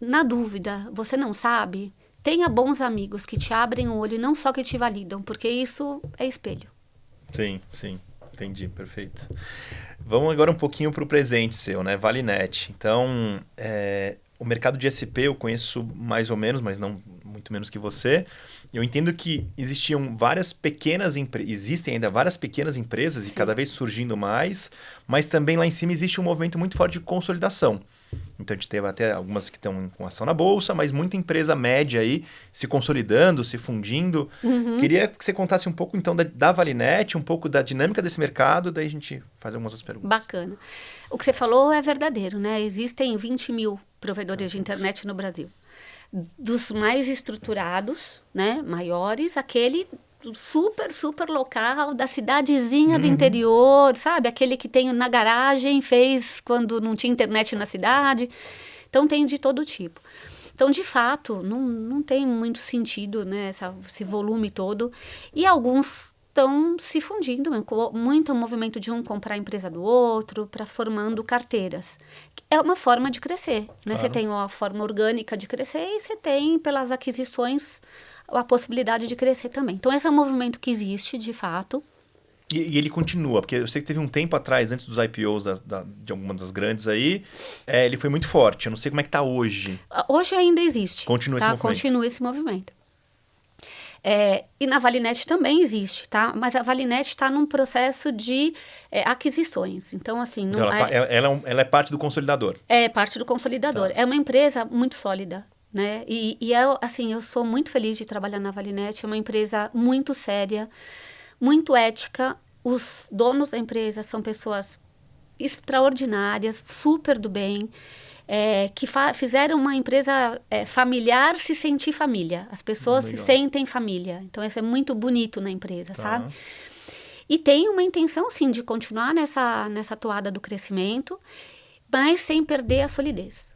na dúvida, você não sabe, tenha bons amigos que te abrem o olho e não só que te validam, porque isso é espelho. Sim, sim. Entendi, perfeito. Vamos agora um pouquinho para o presente seu, né? Valinet. Então, o mercado de SP eu conheço mais ou menos, mas não muito menos que você. Eu entendo que existem ainda várias pequenas empresas Sim. E cada vez surgindo mais, mas também lá em cima existe um movimento muito forte de consolidação. Então, a gente teve até algumas que estão com ação na bolsa, mas muita empresa média aí se consolidando, se fundindo. Queria que você contasse um pouco, então, da Valinet, um pouco da dinâmica desse mercado, daí a gente faz algumas outras perguntas. Bacana. O que você falou é verdadeiro, né? Existem 20 mil provedores de internet no Brasil. Dos mais estruturados, né, maiores, aquele super, super local, da cidadezinha do interior, sabe? Aquele que tem na garagem, fez quando não tinha internet na cidade. Então, tem de todo tipo. Então, de fato, não tem muito sentido, né, esse volume todo. E alguns estão se fundindo, muito movimento de um comprar a empresa do outro, para formando carteiras. É uma forma de crescer, né? Claro. Você tem a forma orgânica de crescer e você tem, pelas aquisições, a possibilidade de crescer também. Então, esse é um movimento que existe, de fato. E ele continua, porque eu sei que teve um tempo atrás, antes dos IPOs de algumas das grandes aí, ele foi muito forte. Eu não sei como é que está hoje. Hoje ainda existe. Continua esse movimento. Continua esse movimento. E na Valinet também existe, tá? Mas a Valinet está num processo de aquisições. Então, assim... Não ela é parte do consolidador. É parte do consolidador. Tá. É uma empresa muito sólida, né? Assim, eu sou muito feliz de trabalhar na Valinet. É uma empresa muito séria, muito ética. Os donos da empresa são pessoas extraordinárias, super do bem. que fizeram uma empresa familiar se sentir família. As pessoas se sentem família. Então, isso é muito bonito na empresa, sabe? E tem uma intenção, sim, de continuar nessa toada do crescimento, mas sem perder a solidez,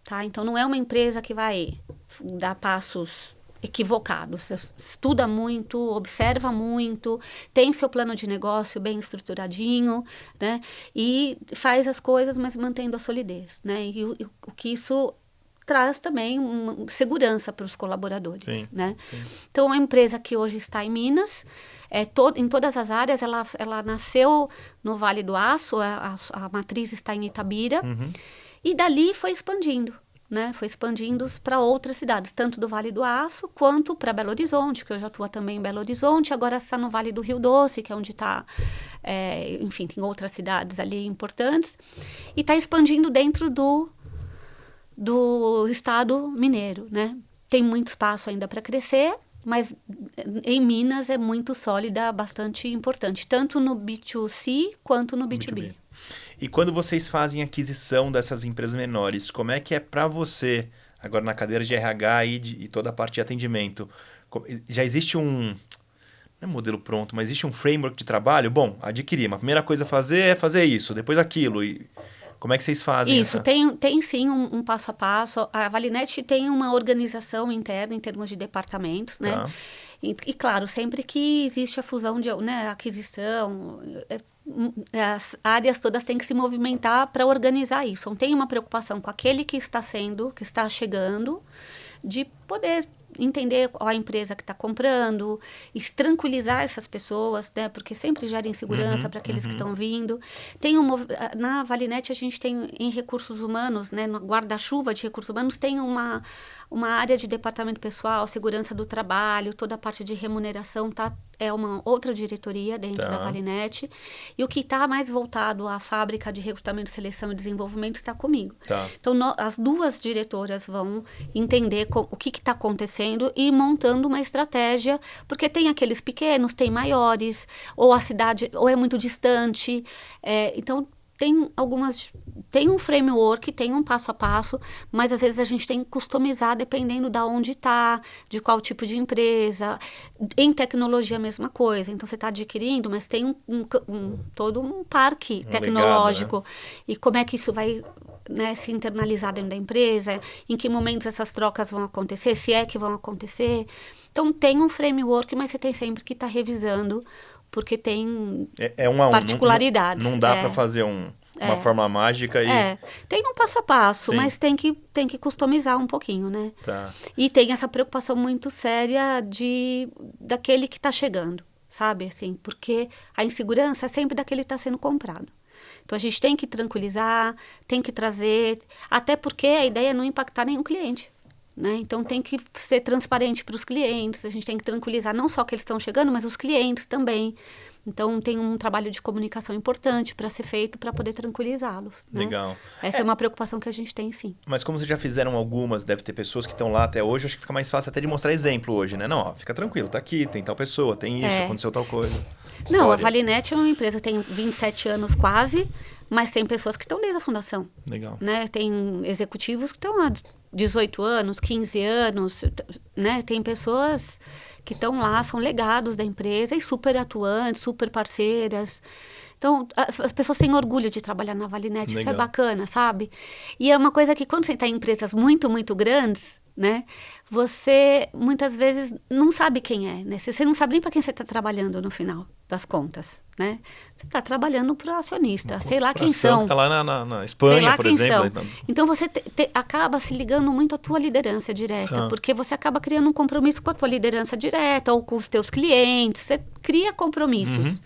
tá? Então, não é uma empresa que vai dar passos equivocados. Você estuda muito, observa muito, tem seu plano de negócio bem estruturadinho, né? E faz as coisas, mas mantendo a solidez, né? E o que isso traz também uma segurança para os colaboradores, sim, né? Sim. Então, a empresa que hoje está em Minas, em todas as áreas, ela nasceu no Vale do Aço, a matriz está em Itabira, e dali foi expandindo, né? Foi expandindo para outras cidades, tanto do Vale do Aço quanto para Belo Horizonte, que eu já atua também em Belo Horizonte, agora está no Vale do Rio Doce, que é onde está, enfim, tem outras cidades ali importantes, e está expandindo dentro do estado mineiro, né? Tem muito espaço ainda para crescer, mas em Minas é muito sólida, bastante importante, tanto no B2C quanto no B2B. E quando vocês fazem aquisição dessas empresas menores, como é que é para você, agora na cadeira de RH e toda a parte de atendimento? Já existe não é modelo pronto, mas existe um framework de trabalho? Bom, adquirir. A primeira coisa a fazer é fazer isso, depois aquilo. E como é que vocês fazem isso? Tem sim um passo a passo. A Valinet tem uma organização interna em termos de departamentos, né? Tá. E claro, sempre que existe a fusão de, né, aquisição, as áreas todas têm que se movimentar para organizar isso. Então, tem uma preocupação com aquele que está chegando, de poder entender qual a empresa que está comprando, e tranquilizar essas pessoas, né? Porque sempre gera insegurança para aqueles que estão vindo. Na Valinet, a gente tem em recursos humanos, né? No guarda-chuva de recursos humanos, tem uma área de departamento pessoal, segurança do trabalho, toda a parte de remuneração é uma outra diretoria dentro da Valinet. E o que está mais voltado à fábrica de recrutamento, seleção e desenvolvimento está comigo. Tá. Então, as duas diretoras vão entender o que está acontecendo e ir montando uma estratégia, porque tem aqueles pequenos, tem maiores, ou a cidade ou é muito distante. Então, tem um framework, tem um passo a passo, mas às vezes a gente tem que customizar dependendo de onde está, de qual tipo de empresa. Em tecnologia, a mesma coisa. Então, você está adquirindo, mas tem todo um parque tecnológico. Legado, né? E como é que isso vai, né, se internalizar dentro da empresa? Em que momentos essas trocas vão acontecer? Se é que vão acontecer? Então, tem um framework, mas você tem sempre que estar revisando, porque tem particularidades. Não dá para fazer uma fórmula mágica e... Tem um passo a passo, Sim. mas tem que customizar um pouquinho, né? Tá. E tem essa preocupação muito séria daquele que está chegando, sabe? Assim, porque a insegurança é sempre daquele que está sendo comprado. Então, a gente tem que tranquilizar, tem que trazer, até porque a ideia é não impactar nenhum cliente. Né? Então, tem que ser transparente para os clientes, a gente tem que tranquilizar não só que eles estão chegando, mas os clientes também. Então, tem um trabalho de comunicação importante para ser feito para poder tranquilizá-los. Né? Legal. Essa é uma preocupação que a gente tem, sim. Mas como vocês já fizeram algumas, deve ter pessoas que estão lá até hoje, acho que fica mais fácil até de mostrar exemplo hoje, né? Não, ó, fica tranquilo, tá aqui, tem tal pessoa, tem isso, aconteceu tal coisa. Não, a Valinet é uma empresa que tem 27 anos quase, mas tem pessoas que estão desde a fundação. Legal. Né? Tem executivos que estão há 18 anos, 15 anos, né? Tem pessoas que estão lá, são legados da empresa e super atuantes, super parceiras. Então, as pessoas têm orgulho de trabalhar na Valinet, isso é bacana, sabe? E é uma coisa que quando você está em empresas muito, muito grandes, né? Você, muitas vezes, não sabe quem é, né? Você não sabe nem para quem você está trabalhando no final das contas, né? Você está trabalhando para o acionista, sei lá quem são. Está lá na Espanha, por exemplo. São. Então, você acaba se ligando muito à tua liderança direta, porque você acaba criando um compromisso com a tua liderança direta ou com os teus clientes. Você cria compromissos.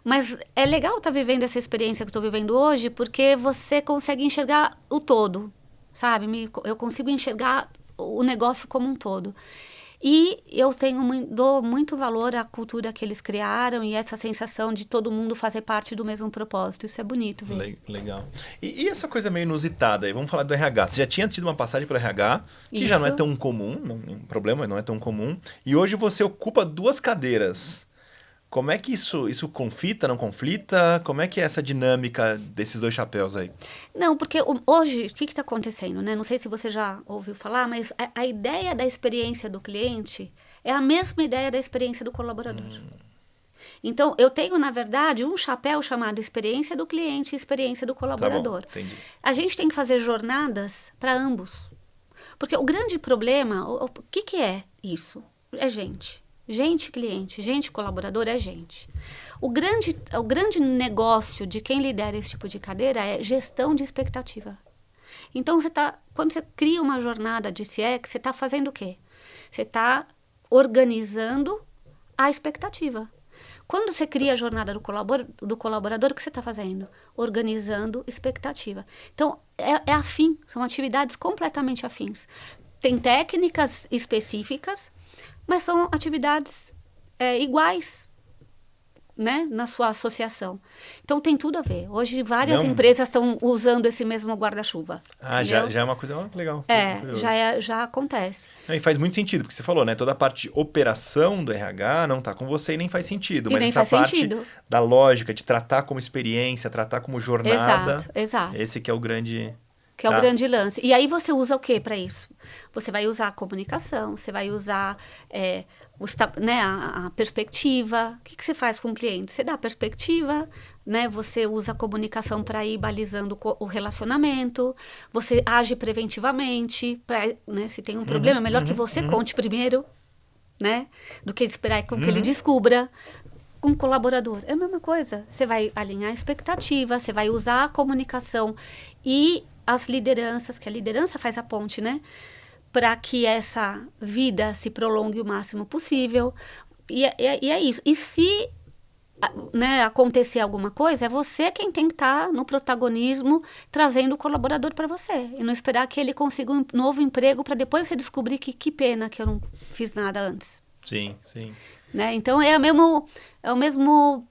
Mas é legal estar vivendo essa experiência que eu estou vivendo hoje, porque você consegue enxergar o todo, sabe? Eu consigo enxergar o negócio como um todo. E eu dou muito valor à cultura que eles criaram e essa sensação de todo mundo fazer parte do mesmo propósito. Isso é bonito ver. Legal. E essa coisa meio inusitada aí? Vamos falar do RH. Você já tinha tido uma passagem pelo RH, que Isso. já não é tão comum, não é um problema, não é tão comum. E hoje você ocupa 2 cadeiras. Como é que isso conflita, não conflita? Como é que é essa dinâmica desses dois chapéus aí? Não, porque hoje, o que está acontecendo, né? Não sei se você já ouviu falar, mas a ideia da experiência do cliente é a mesma ideia da experiência do colaborador. Então, eu tenho, na verdade, um chapéu chamado experiência do cliente e experiência do colaborador. Tá bom, entendi. A gente tem que fazer jornadas para ambos. Porque o grande problema, o que é isso? É gente. Gente cliente, gente colaborador é gente. O grande negócio de quem lidera esse tipo de cadeira é gestão de expectativa. Então, quando você cria uma jornada de CX, você está fazendo o quê? Você está organizando a expectativa. Quando você cria a jornada do colaborador, o que você está fazendo? Organizando expectativa. Então, é afim, são atividades completamente afins. Tem técnicas específicas, mas são atividades iguais, né, na sua associação. Então, tem tudo a ver. Hoje, várias empresas estão usando esse mesmo guarda-chuva. Já é uma coisa legal. Já acontece. E faz muito sentido, porque você falou, né? Toda a parte de operação do RH não está com você e nem faz sentido. Mas essa parte da lógica, de tratar como experiência, tratar como jornada. Exato. Esse que é o grande... Que é o grande lance. E aí você usa o que para isso? Você vai usar a comunicação, você vai usar a perspectiva. O que você faz com o cliente? Você dá a perspectiva, né? Você usa a comunicação para ir balizando o relacionamento, você age preventivamente, né? Se tem um problema, é melhor que você conte primeiro, né? Do que esperar com que ele descubra. Um colaborador, é a mesma coisa. Você vai alinhar a expectativa, você vai usar a comunicação e as lideranças, que a liderança faz a ponte, né? Para que essa vida se prolongue o máximo possível. E é isso. E se acontecer alguma coisa, é você quem tem que estar no protagonismo, trazendo o colaborador para você. E não esperar que ele consiga um novo emprego para depois você descobrir que pena que eu não fiz nada antes. Sim, sim. Né? Então, é o mesmo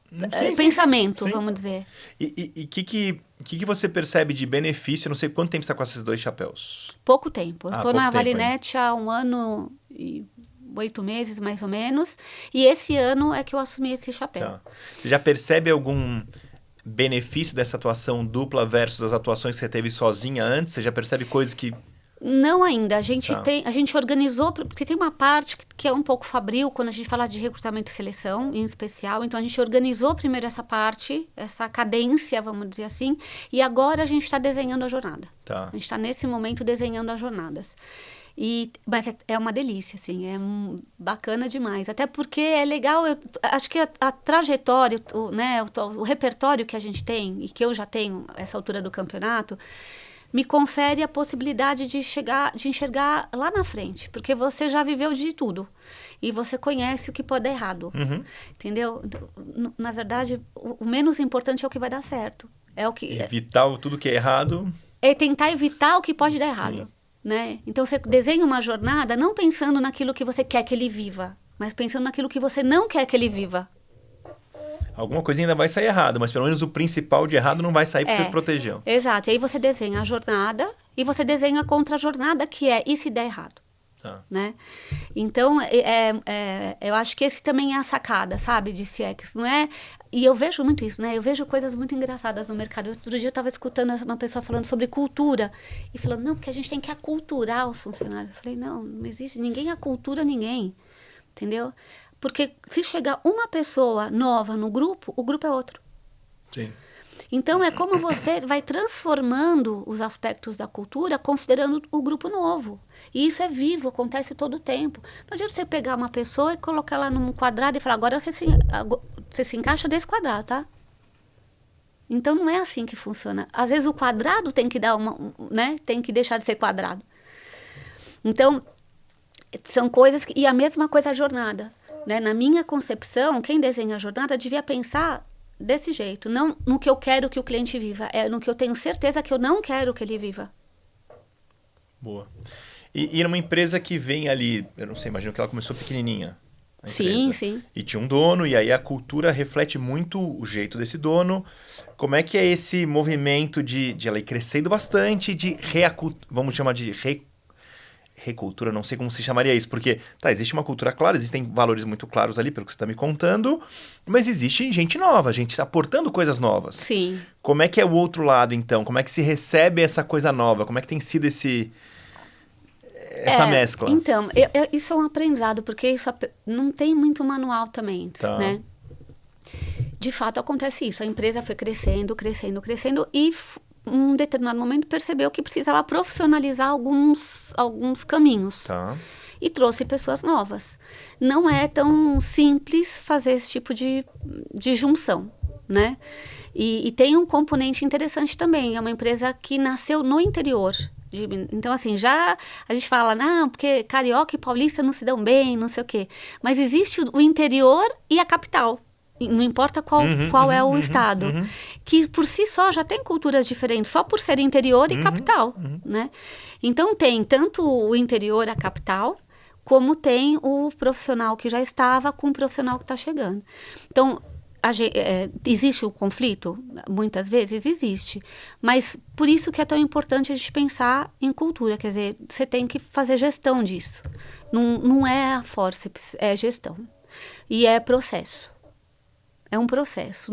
pensamento, sim. Vamos dizer. E que você percebe de benefício? Não sei quanto tempo você está com esses dois chapéus. Pouco tempo. Eu estou na Valinet há 1 ano e 8 meses, mais ou menos. E esse ano é que eu assumi esse chapéu. Tá. Você já percebe algum benefício dessa atuação dupla versus as atuações que você teve sozinha antes? Você já percebe coisas que... Não ainda. A gente organizou, porque tem uma parte que é um pouco fabril, quando a gente fala de recrutamento e seleção, em especial. Então, a gente organizou primeiro essa parte, essa cadência, vamos dizer assim, e agora a gente está desenhando a jornada. Tá. A gente está, nesse momento, desenhando as jornadas. Mas é uma delícia, assim, é bacana demais. Até porque é legal, acho que a trajetória, o repertório que a gente tem, e que eu já tenho essa altura do campeonato, me confere a possibilidade de enxergar lá na frente, porque você já viveu de tudo e você conhece o que pode dar errado, entendeu? Então, na verdade, o menos importante é o que vai dar certo. Evitar tudo que é errado. É tentar evitar o que pode dar errado, né? Então, você desenha uma jornada não pensando naquilo que você quer que ele viva, mas pensando naquilo que você não quer que ele viva. Alguma coisa ainda vai sair errado, mas pelo menos o principal de errado não vai sair porque você protegeu. Exato. E aí você desenha a jornada e você desenha a contra-jornada, que é e se der errado. Tá. Né? Então, eu acho que esse também é a sacada, sabe, de CX. Não é... E eu vejo muito isso, né? Eu vejo coisas muito engraçadas no mercado. Outro dia eu estava escutando uma pessoa falando sobre cultura e falando, não, porque a gente tem que aculturar os funcionários. Eu falei, não existe, ninguém acultura ninguém, entendeu? Porque se chegar uma pessoa nova no grupo, o grupo é outro. Sim. Então, é como você vai transformando os aspectos da cultura, considerando o grupo novo. E isso é vivo, acontece todo o tempo. Não adianta você pegar uma pessoa e colocar ela num quadrado e falar, agora você se encaixa desse quadrado, tá? Então, não é assim que funciona. Às vezes, o quadrado tem que dar tem que deixar de ser quadrado. Então, são coisas... E a mesma coisa a jornada. Né? Na minha concepção, quem desenha a jornada devia pensar desse jeito. Não no que eu quero que o cliente viva, é no que eu tenho certeza que eu não quero que ele viva. Boa. E numa empresa que vem ali, eu não sei, imagino que ela começou pequenininha. Sim. E tinha um dono, e aí a cultura reflete muito o jeito desse dono. Como é que é esse movimento de ela ir crescendo bastante, vamos chamar de recultura, não sei como se chamaria isso, porque, existe uma cultura clara, existem valores muito claros ali, pelo que você está me contando, mas existe gente nova, gente aportando coisas novas. Sim. Como é que é o outro lado, então? Como é que se recebe essa coisa nova? Como é que tem sido essa mescla? Então, isso é um aprendizado, porque isso não tem muito manual também, né? De fato, acontece isso. A empresa foi crescendo, crescendo, crescendo e um determinado momento percebeu que precisava profissionalizar alguns caminhos. Tá. E trouxe pessoas novas. Não é tão simples fazer esse tipo de junção, né? E tem um componente interessante também. É uma empresa que nasceu no interior. Então, assim, já a gente fala, não, porque carioca e paulista não se dão bem, não sei o quê. Mas existe o interior e a capital. Não importa qual é o estado, que por si só já tem culturas diferentes, só por ser interior e capital, né? Então tem tanto o interior, a capital, como tem o profissional que já estava com o profissional que está chegando. Então, existe o conflito? Muitas vezes existe, mas por isso que é tão importante a gente pensar em cultura, quer dizer, você tem que fazer gestão disso. Não é a forceps, é gestão. E é processo. É um processo.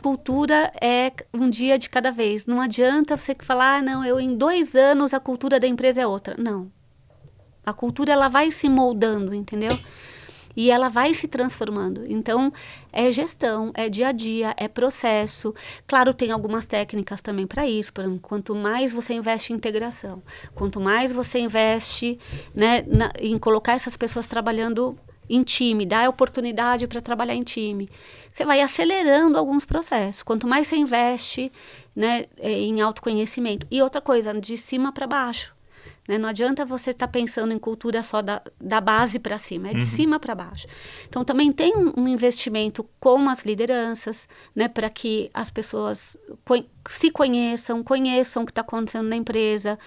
Cultura é um dia de cada vez. Não adianta você falar, em 2 anos a cultura da empresa é outra. Não. A cultura, ela vai se moldando, entendeu? E ela vai se transformando. Então, é gestão, é dia a dia, é processo. Claro, tem algumas técnicas também para isso. Por exemplo, quanto mais você investe em integração, quanto mais você investe, né, em colocar essas pessoas trabalhando em time, dar oportunidade para trabalhar em time, você vai acelerando alguns processos. Quanto mais você investe, né, em autoconhecimento. E outra coisa, de cima para baixo. Né? Não adianta você estar pensando em cultura só da base para cima, é de cima para baixo. Então, também tem um investimento com as lideranças, né, para que as pessoas se conheçam o que está acontecendo na empresa.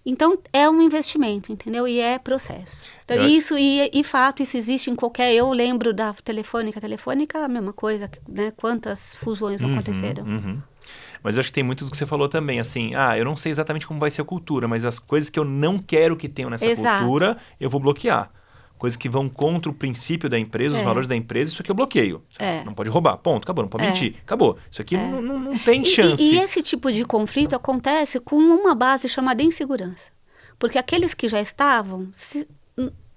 Então, é um investimento, entendeu? E é processo. Então, isso existe em qualquer... Eu lembro da Telefônica, a mesma coisa, né? Quantas fusões aconteceram. Mas eu acho que tem muito do que você falou também, assim, eu não sei exatamente como vai ser a cultura, mas as coisas que eu não quero que tenham nessa cultura, eu vou bloquear. Coisas que vão contra o princípio da empresa, os valores da empresa, isso aqui eu bloqueio. Não pode roubar, ponto, acabou, não pode mentir, acabou. Isso aqui não tem chance. E esse tipo de conflito acontece com uma base chamada insegurança. Porque aqueles que já estavam,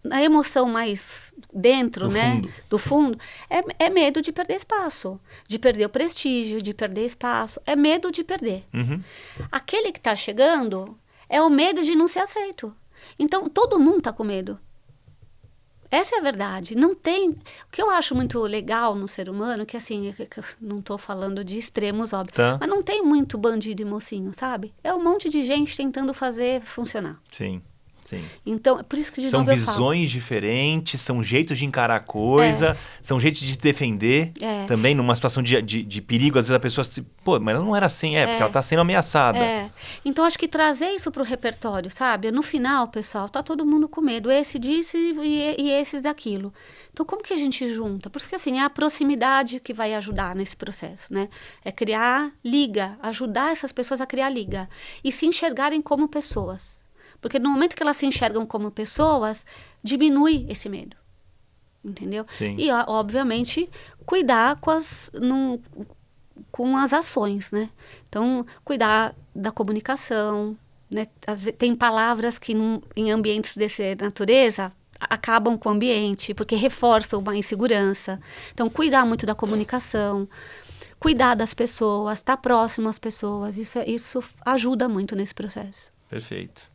a emoção mais dentro, do fundo, é medo de perder espaço, de perder o prestígio, de perder espaço, é medo de perder. Aquele que está chegando é o medo de não ser aceito. Então, todo mundo está com medo. Essa é a verdade. Não tem... O que eu acho muito legal no ser humano, que assim, não estou falando de extremos, óbvio, mas não tem muito bandido e mocinho, sabe? É um monte de gente tentando fazer funcionar. Sim. Então, é por isso que são visões diferentes, são jeitos de encarar a coisa, são jeitos de se defender também numa situação de perigo. Às vezes a pessoa mas ela não era assim, porque ela está sendo ameaçada. Então, acho que trazer isso para o repertório, sabe? No final, pessoal, tá todo mundo com medo. Esse disso e esses daquilo. Então, como que a gente junta? Porque, assim, é a proximidade que vai ajudar nesse processo, né? É criar liga, ajudar essas pessoas a criar liga e se enxergarem como pessoas. Porque no momento que elas se enxergam como pessoas, diminui esse medo. Entendeu? Sim. E, obviamente, cuidar com as ações, né? Então, cuidar da comunicação, né? Tem palavras que em ambientes dessa natureza acabam com o ambiente, porque reforçam uma insegurança. Então, cuidar muito da comunicação, cuidar das pessoas, estar próximo às pessoas, isso ajuda muito nesse processo. Perfeito.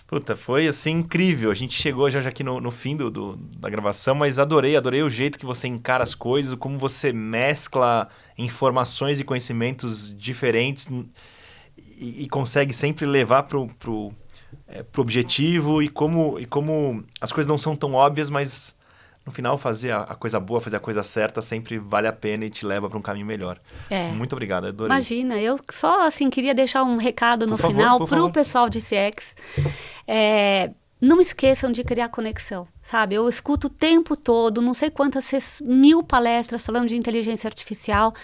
Puta, foi assim incrível. A gente chegou já aqui no fim da gravação, mas adorei o jeito que você encara as coisas, como você mescla informações e conhecimentos diferentes e consegue sempre levar pro objetivo e como as coisas não são tão óbvias, mas no final fazer a coisa boa, fazer a coisa certa sempre vale a pena e te leva para um caminho melhor. Muito obrigado, adorei. Imagina, eu só assim queria deixar um recado no final para o pessoal de CX. Não esqueçam de criar conexão, sabe? Eu escuto o tempo todo, não sei quantas 1000 palestras falando de inteligência artificial,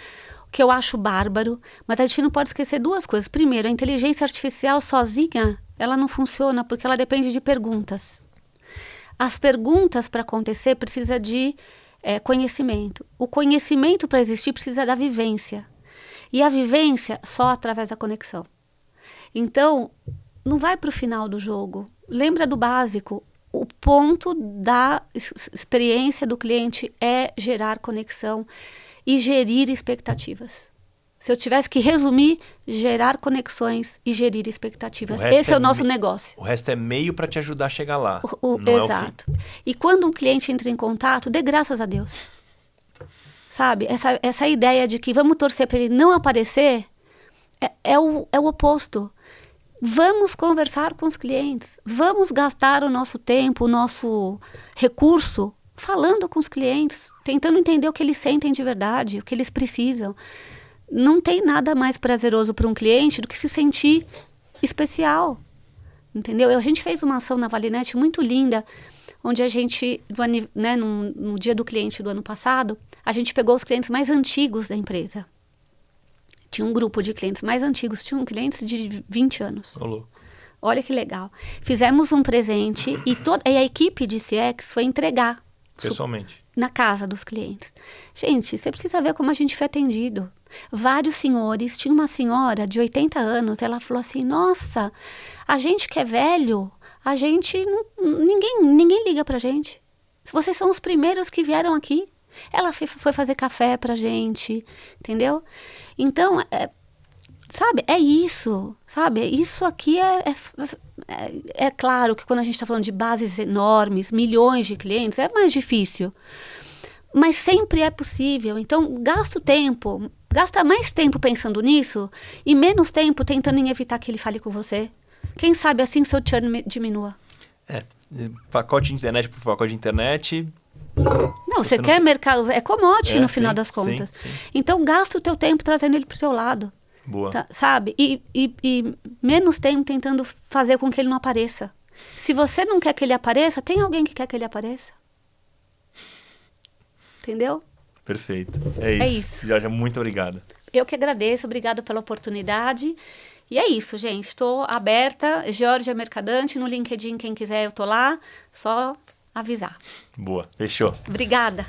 que eu acho bárbaro, mas a gente não pode esquecer 2 coisas. Primeiro, a inteligência artificial sozinha Ela não funciona porque ela depende de perguntas. As perguntas, para acontecer, precisa de conhecimento. O conhecimento, para existir, precisa da vivência. E a vivência só através da conexão. Então, não vai para o final do jogo. Lembra do básico. O ponto da experiência do cliente é gerar conexão e gerir expectativas. Se eu tivesse que resumir, gerar conexões e gerir expectativas. Esse é o nosso negócio. O resto é meio para te ajudar a chegar lá. Exato. E quando um cliente entra em contato, dê graças a Deus. Sabe? Essa ideia de que vamos torcer para ele não aparecer é o oposto. Vamos conversar com os clientes. Vamos gastar o nosso tempo, o nosso recurso falando com os clientes, tentando entender o que eles sentem de verdade, o que eles precisam. Não tem nada mais prazeroso para um cliente do que se sentir especial, entendeu? A gente fez uma ação na Valinet muito linda, onde a gente, no dia do cliente do ano passado, a gente pegou os clientes mais antigos da empresa. Tinha um grupo de clientes mais antigos, tinham clientes de 20 anos. Olô. Olha que legal. Fizemos um presente e a equipe de CX foi entregar. Pessoalmente. Na casa dos clientes. Gente, você precisa ver como a gente foi atendido. Vários senhores, tinha uma senhora de 80 anos, ela falou assim, nossa, a gente que é velho, a gente, ninguém liga pra gente. Vocês são os primeiros que vieram aqui. Ela foi fazer café pra gente, entendeu? Então, sabe, é isso, sabe? Isso aqui é claro que quando a gente está falando de bases enormes, milhões de clientes, é mais difícil. Mas sempre é possível. Então, gasta mais tempo pensando nisso e menos tempo tentando evitar que ele fale com você. Quem sabe assim seu churn diminua. Pacote de internet por pacote de internet. Não, você quer mercado, é commodity no final das contas. Sim. Então, gasta o teu tempo trazendo ele pro seu lado. Boa. Tá, sabe? E menos tempo tentando fazer com que ele não apareça. Se você não quer que ele apareça, tem alguém que quer que ele apareça. Entendeu? Perfeito. É isso. Jorge, muito obrigado. Eu que agradeço, obrigado pela oportunidade. E é isso, gente. Estou aberta. Georgia Mercadante, no LinkedIn, quem quiser, eu tô lá. Só avisar. Boa. Fechou. Obrigada.